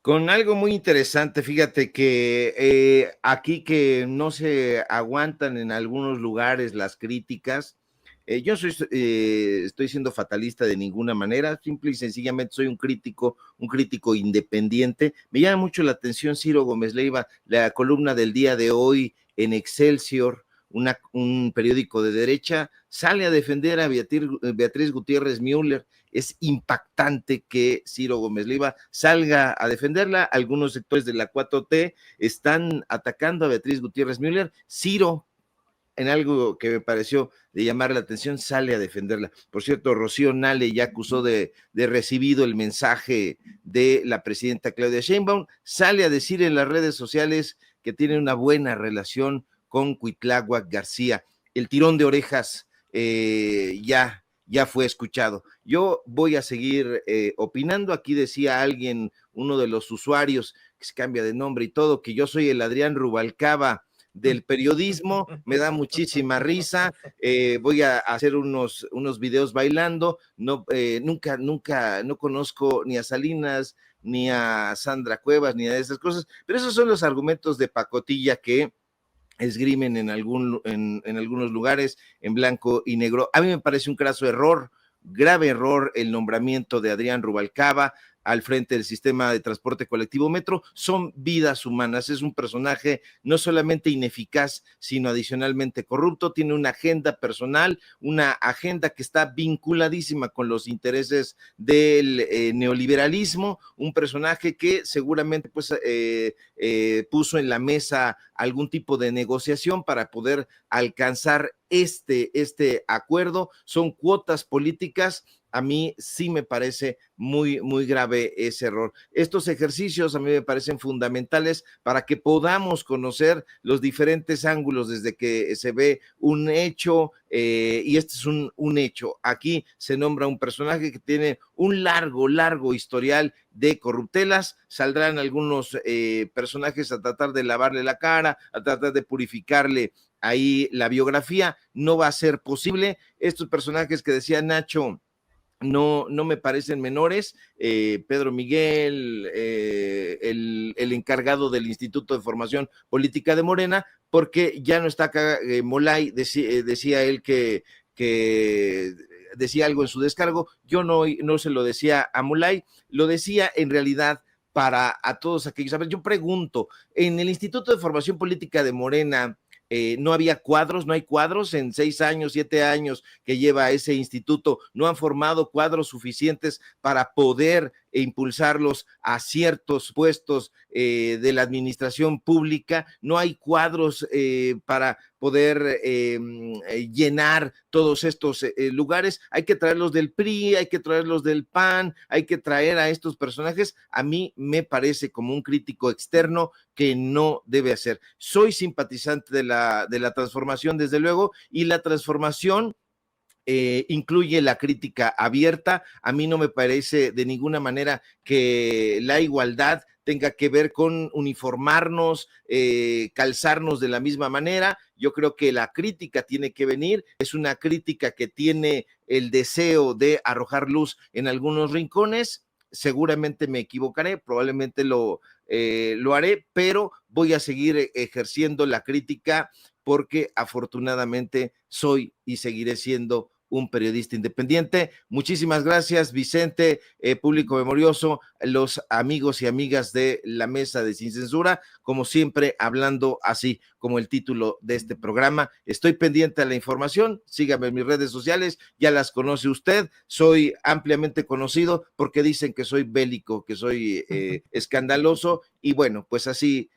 Con algo muy interesante, fíjate que aquí que no se aguantan en algunos lugares las críticas, yo estoy siendo fatalista de ninguna manera, simple y sencillamente soy un crítico independiente. Me llama mucho la atención Ciro Gómez Leiva, la columna del día de hoy en Excelsior, un periódico de derecha, sale a defender a Beatriz Gutiérrez Müller. Es impactante que Ciro Gómez Leiva salga a defenderla. Algunos sectores de la 4T están atacando a Beatriz Gutiérrez Müller. Ciro, en algo que me pareció de llamar la atención, sale a defenderla. Por cierto, Rocío Nale ya acusó de recibido el mensaje de la presidenta Claudia Sheinbaum, sale a decir en las redes sociales que tiene una buena relación con Cuitláhuac García. El tirón de orejas ya fue escuchado. Yo voy a seguir opinando. Aquí decía alguien, uno de los usuarios que se cambia de nombre y todo, que yo soy el Adrián Rubalcaba del periodismo. Me da muchísima risa. Voy a hacer unos videos bailando. Nunca no conozco ni a Salinas, ni a Sandra Cuevas, ni a esas cosas, pero esos son los argumentos de pacotilla que esgrimen en algunos lugares en blanco y negro. A mí me parece un craso error, grave error, el nombramiento de Adrián Rubalcaba. al frente del sistema de transporte colectivo Metro. Son vidas humanas. Es un personaje no solamente ineficaz, sino adicionalmente corrupto. Tiene una agenda personal, una agenda que está vinculadísima con los intereses del neoliberalismo, un personaje que seguramente pues puso en la mesa algún tipo de negociación para poder alcanzar este acuerdo. Son cuotas políticas. A mí sí me parece muy, muy grave ese error. Estos ejercicios a mí me parecen fundamentales para que podamos conocer los diferentes ángulos desde que se ve un hecho, y este es un hecho. Aquí se nombra un personaje que tiene un largo historial de corruptelas. Saldrán algunos personajes a tratar de lavarle la cara, a tratar de purificarle ahí la biografía. No va a ser posible. Estos personajes que decía Nacho no me parecen menores. Pedro Miguel, el encargado del Instituto de Formación Política de Morena, porque ya no está acá. Molay decía él que decía algo en su descargo. Yo no se lo decía a Molay, lo decía en realidad para a todos aquellos. A ver, yo pregunto, en el Instituto de Formación Política de Morena, no había cuadros, no hay cuadros en 6 años, 7 años que lleva ese instituto, no han formado cuadros suficientes para poder impulsarlos a ciertos puestos de la administración pública. No hay cuadros para poder llenar todos estos lugares. Hay que traerlos del PRI, hay que traerlos del PAN, hay que traer a estos personajes. A mí me parece, como un crítico externo, que no debe hacer. Soy simpatizante de la transformación, desde luego, y la transformación incluye la crítica abierta. A mí no me parece de ninguna manera que la igualdad tenga que ver con uniformarnos, calzarnos de la misma manera. Yo creo que la crítica tiene que venir, es una crítica que tiene el deseo de arrojar luz en algunos rincones. Seguramente me equivocaré, probablemente lo haré, pero voy a seguir ejerciendo la crítica porque afortunadamente soy y seguiré siendo un periodista independiente. Muchísimas gracias, Vicente, público memorioso, los amigos y amigas de la mesa de Sin Censura, como siempre, hablando así como el título de este programa. Estoy pendiente a la información, sígame en mis redes sociales, ya las conoce usted. Soy ampliamente conocido porque dicen que soy bélico, que soy escandaloso, y bueno, pues así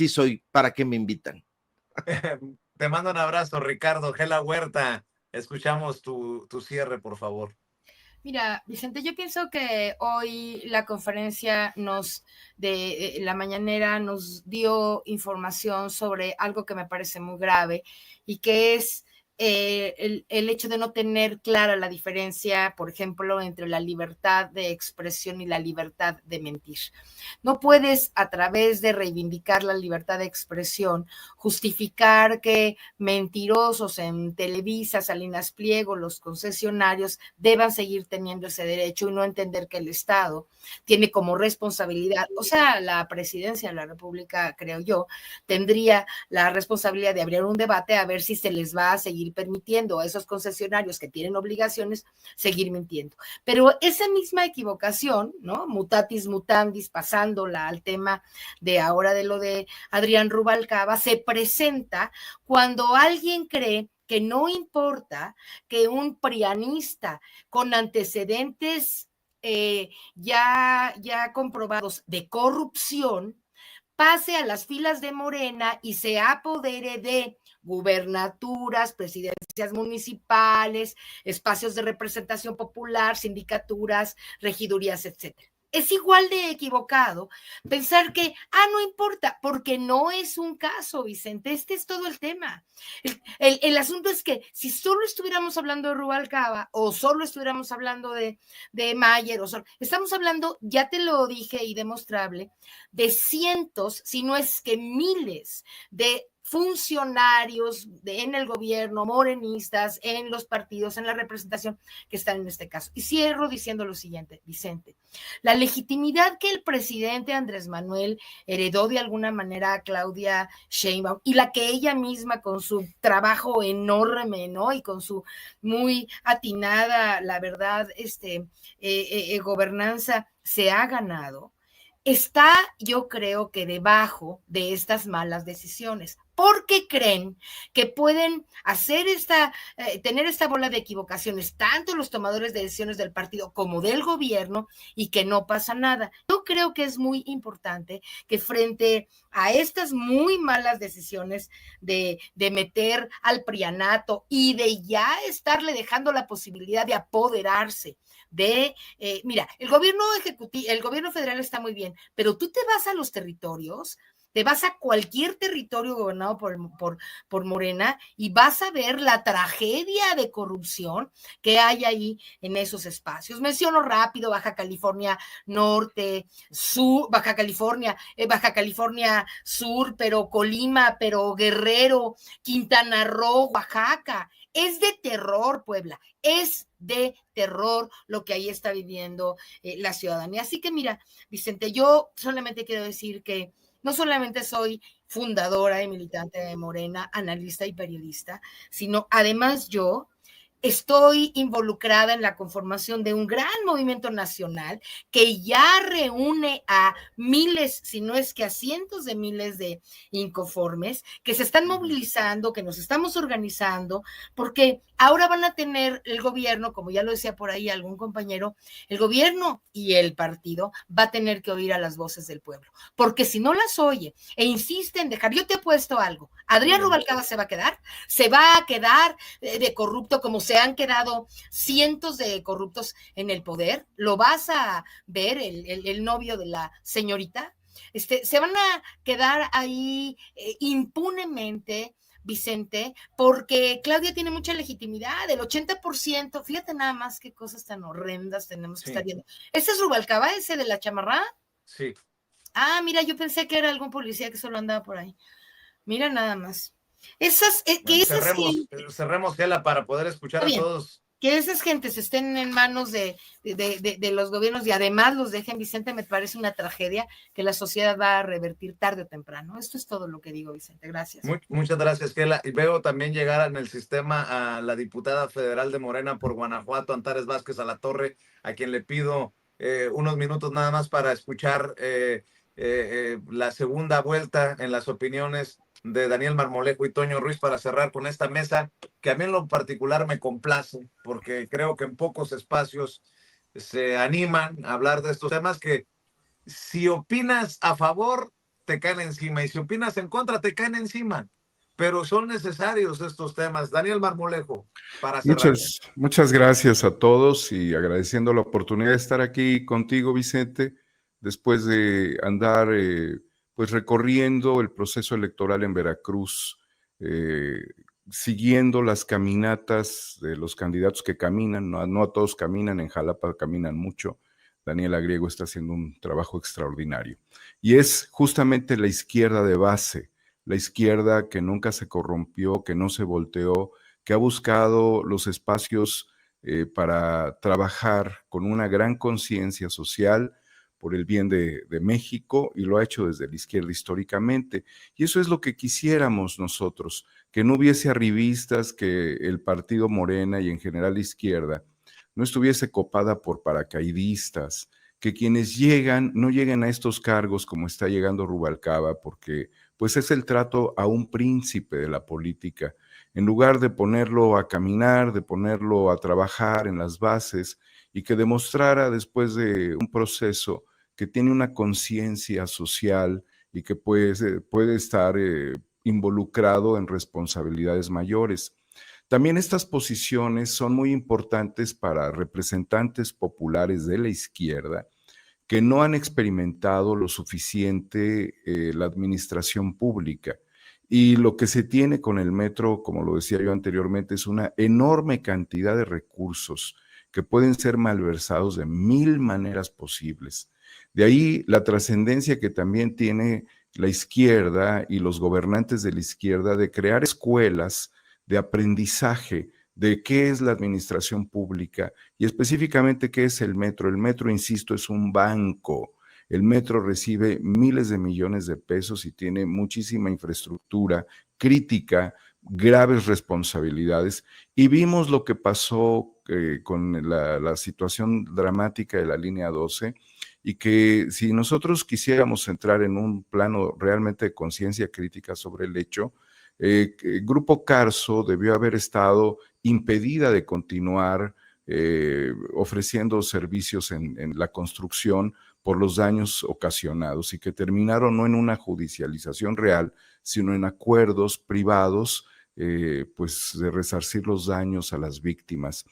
soy. ¿Para qué me invitan? Te mando un abrazo, Ricardo. Gela Huerta, escuchamos tu cierre, por favor. Mira, Vicente, yo pienso que hoy la conferencia de la mañanera nos dio información sobre algo que me parece muy grave, y que es el hecho de no tener clara la diferencia, por ejemplo, entre la libertad de expresión y la libertad de mentir. No puedes, a través de reivindicar la libertad de expresión, justificar que mentirosos en Televisa, Salinas Pliego, los concesionarios deban seguir teniendo ese derecho, y no entender que el Estado tiene como responsabilidad, o sea, la presidencia de la República, creo yo, tendría la responsabilidad de abrir un debate a ver si se les va a seguir permitiendo a esos concesionarios que tienen obligaciones seguir mintiendo. Pero esa misma equivocación, ¿no? Mutatis mutandis, pasándola al tema de ahora de lo de Adrián Rubalcaba, se presenta cuando alguien cree que no importa que un prianista con antecedentes ya comprobados de corrupción pase a las filas de Morena y se apodere de gubernaturas, presidencias municipales, espacios de representación popular, sindicaturas, regidurías, etcétera. Es igual de equivocado pensar que, no importa, porque no es un caso, Vicente. Este es todo el tema. El asunto es que si solo estuviéramos hablando de Rubalcaba, o solo estuviéramos hablando de Mayer, estamos hablando, ya te lo dije y demostrable, de cientos, si no es que miles de funcionarios en el gobierno, morenistas, en los partidos, en la representación, que están en este caso. Y cierro diciendo lo siguiente, Vicente: la legitimidad que el presidente Andrés Manuel heredó de alguna manera a Claudia Sheinbaum, y la que ella misma, con su trabajo enorme, ¿no?, y con su muy atinada, la verdad, gobernanza, se ha ganado, está, yo creo que debajo de estas malas decisiones, porque creen que pueden hacer tener esta bola de equivocaciones, tanto los tomadores de decisiones del partido como del gobierno, y que no pasa nada. Yo creo que es muy importante que frente a estas muy malas decisiones de meter al prianato y de ya estarle dejando la posibilidad de apoderarse mira, el gobierno federal está muy bien, pero tú te vas a los territorios, te vas a cualquier territorio gobernado por Morena y vas a ver la tragedia de corrupción que hay ahí en esos espacios. Menciono rápido Baja California Norte, Sur, Baja California Sur, pero Colima, pero Guerrero, Quintana Roo, Oaxaca. Es de terror, Puebla, es de terror lo que ahí está viviendo la ciudadanía. Así que mira, Vicente, yo solamente quiero decir que no solamente soy fundadora y militante de Morena, analista y periodista, sino además yo estoy involucrada en la conformación de un gran movimiento nacional que ya reúne a miles, si no es que a cientos de miles de inconformes que se están movilizando, que nos estamos organizando, porque ahora van a tener el gobierno, como ya lo decía por ahí algún compañero, el gobierno y el partido va a tener que oír a las voces del pueblo, porque si no las oye e insiste en dejar, yo te apuesto algo, Adrián Rubalcaba se va a quedar de corrupto como se han quedado cientos de corruptos en el poder. Lo vas a ver, el novio de la señorita, se van a quedar ahí impunemente, Vicente, porque Claudia tiene mucha legitimidad, el 80%, fíjate nada más qué cosas tan horrendas tenemos que estar viendo. ¿Ese es Rubalcaba, ese de la chamarra? Sí. Ah, mira, yo pensé que era algún policía que solo andaba por ahí. Mira nada más. Cerremos, Gela, para poder escuchar a todos. Que esas gentes estén en manos de los gobiernos y además los dejen, Vicente, me parece una tragedia que la sociedad va a revertir tarde o temprano. Esto es todo lo que digo, Vicente. Gracias. Muchas gracias, Gela. Y veo también llegar en el sistema a la diputada federal de Morena por Guanajuato, Antares Vázquez Alatorre, a quien le pido unos minutos nada más para escuchar la segunda vuelta en las opiniones de Daniel Marmolejo y Toño Ruiz para cerrar con esta mesa, que a mí en lo particular me complace, porque creo que en pocos espacios se animan a hablar de estos temas que si opinas a favor, te caen encima, y si opinas en contra, te caen encima. Pero son necesarios estos temas. Daniel Marmolejo, para cerrar. Muchas gracias a todos y agradeciendo la oportunidad de estar aquí contigo, Vicente, después de andar pues recorriendo el proceso electoral en Veracruz, siguiendo las caminatas de los candidatos que caminan, no a todos caminan, en Jalapa caminan mucho. Daniela Griego está haciendo un trabajo extraordinario. Y es justamente la izquierda de base, la izquierda que nunca se corrompió, que no se volteó, que ha buscado los espacios para trabajar con una gran conciencia social por el bien de México, y lo ha hecho desde la izquierda históricamente. Y eso es lo que quisiéramos nosotros, que no hubiese arribistas, que el partido Morena y en general la izquierda no estuviese copada por paracaidistas, que quienes llegan no lleguen a estos cargos como está llegando Rubalcaba, porque pues es el trato a un príncipe de la política. En lugar de ponerlo a caminar, de ponerlo a trabajar en las bases, y que demostrara después de un proceso que tiene una conciencia social y que puede estar involucrado en responsabilidades mayores. También estas posiciones son muy importantes para representantes populares de la izquierda que no han experimentado lo suficiente la administración pública. Y lo que se tiene con el metro, como lo decía yo anteriormente, es una enorme cantidad de recursos que pueden ser malversados de 1000 maneras posibles. De ahí la trascendencia que también tiene la izquierda y los gobernantes de la izquierda de crear escuelas de aprendizaje de qué es la administración pública y específicamente qué es el metro. El metro, insisto, es un banco. El metro recibe miles de millones de pesos y tiene muchísima infraestructura crítica, graves responsabilidades, y vimos lo que pasó con la situación dramática de la línea 12, y que si nosotros quisiéramos entrar en un plano realmente de conciencia crítica sobre el hecho, el Grupo Carso debió haber estado impedida de continuar ofreciendo servicios en la construcción por los daños ocasionados y que terminaron no en una judicialización real, sino en acuerdos privados, pues de resarcir los daños a las víctimas.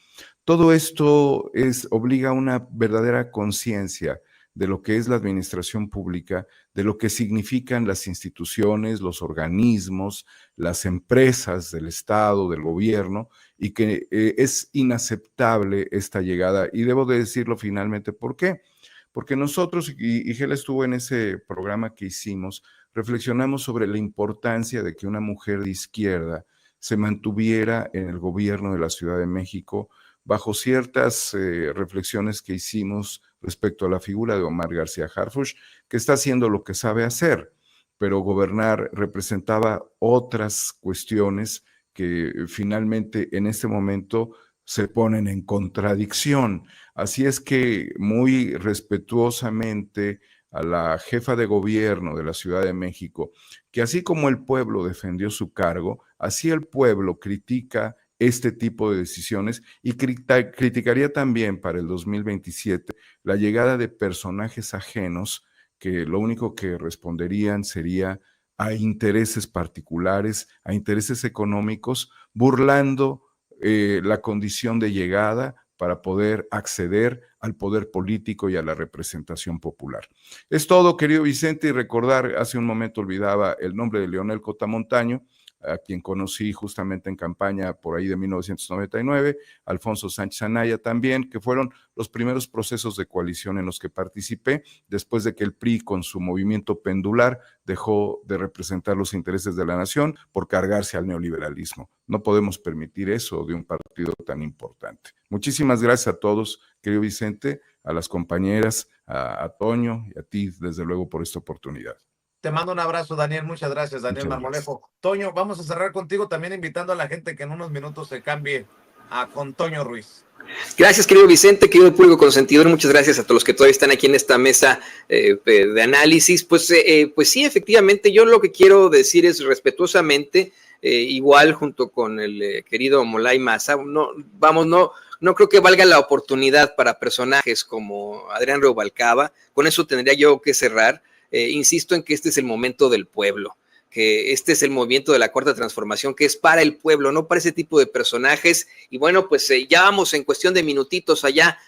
Todo esto obliga a una verdadera conciencia de lo que es la administración pública, de lo que significan las instituciones, los organismos, las empresas del Estado, del gobierno, y que es inaceptable esta llegada. Y debo de decirlo finalmente, ¿por qué? Porque nosotros, y Gela estuvo en ese programa que hicimos, reflexionamos sobre la importancia de que una mujer de izquierda se mantuviera en el gobierno de la Ciudad de México bajo ciertas reflexiones que hicimos respecto a la figura de Omar García Harfuch, que está haciendo lo que sabe hacer, pero gobernar representaba otras cuestiones que finalmente en este momento se ponen en contradicción. Así es que muy respetuosamente a la jefa de gobierno de la Ciudad de México, que así como el pueblo defendió su cargo, así el pueblo critica este tipo de decisiones y criticaría también para el 2027 la llegada de personajes ajenos que lo único que responderían sería a intereses particulares, a intereses económicos, burlando la condición de llegada para poder acceder al poder político y a la representación popular. Es todo, querido Vicente, y recordar, hace un momento olvidaba el nombre de Leonel Cotamontaño, a quien conocí justamente en campaña por ahí de 1999, Alfonso Sánchez Anaya también, que fueron los primeros procesos de coalición en los que participé, después de que el PRI con su movimiento pendular dejó de representar los intereses de la nación por cargarse al neoliberalismo. No podemos permitir eso de un partido tan importante. Muchísimas gracias a todos, querido Vicente, a las compañeras, a Toño y a ti, desde luego, por esta oportunidad. Te mando un abrazo, Daniel. Muchas gracias, Daniel Marmolejo. Toño, vamos a cerrar contigo también invitando a la gente que en unos minutos se cambie con Toño Ruiz. Gracias, querido Vicente, querido público consentidor. Muchas gracias a todos los que todavía están aquí en esta mesa de análisis. Pues sí, efectivamente, yo lo que quiero decir es respetuosamente, igual junto con el querido Molay Maza, no creo que valga la oportunidad para personajes como Adrián Rubalcaba. Con eso tendría yo que cerrar. Insisto en que este es el momento del pueblo, que este es el movimiento de la Cuarta Transformación, que es para el pueblo, no para ese tipo de personajes. Y bueno, pues ya vamos en cuestión de minutitos allá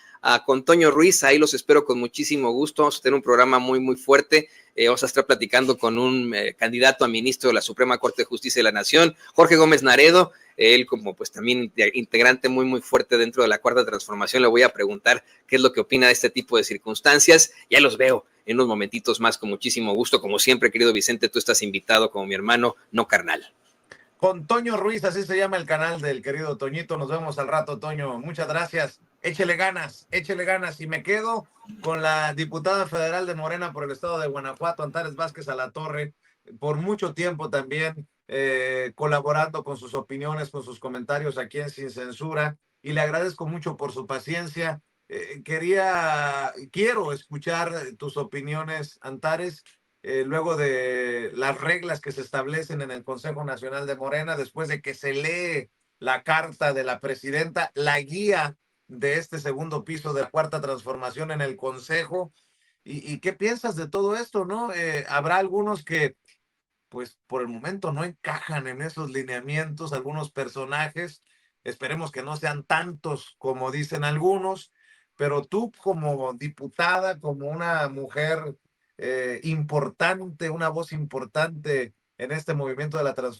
con Toño Ruiz, ahí los espero con muchísimo gusto. Vamos a tener un programa muy, muy fuerte. Vamos a estar platicando con un candidato a ministro de la Suprema Corte de Justicia de la Nación, Jorge Gómez Naredo. Él como pues también integrante muy, muy fuerte dentro de la Cuarta Transformación, le voy a preguntar qué es lo que opina de este tipo de circunstancias. Ya los veo en unos momentitos más con muchísimo gusto. Como siempre, querido Vicente, tú estás invitado como mi hermano, no carnal. Con Toño Ruiz, así se llama el canal del querido Toñito. Nos vemos al rato, Toño. Muchas gracias. Échele ganas, échele ganas. Y me quedo con la diputada federal de Morena por el estado de Guanajuato, Antares Vázquez Alatorre, por mucho tiempo también colaborando con sus opiniones, con sus comentarios aquí en Sin Censura. Y le agradezco mucho por su paciencia. Quiero escuchar tus opiniones, Antares, luego de las reglas que se establecen en el Consejo Nacional de Morena, después de que se lee la carta de la presidenta, la guía de este segundo piso de la Cuarta Transformación en el Consejo. ¿Y qué piensas de todo esto, no? Habrá algunos que, pues, por el momento no encajan en esos lineamientos, algunos personajes. Esperemos que no sean tantos como dicen algunos, pero tú como diputada, como una mujer importante, una voz importante en este movimiento de la transformación,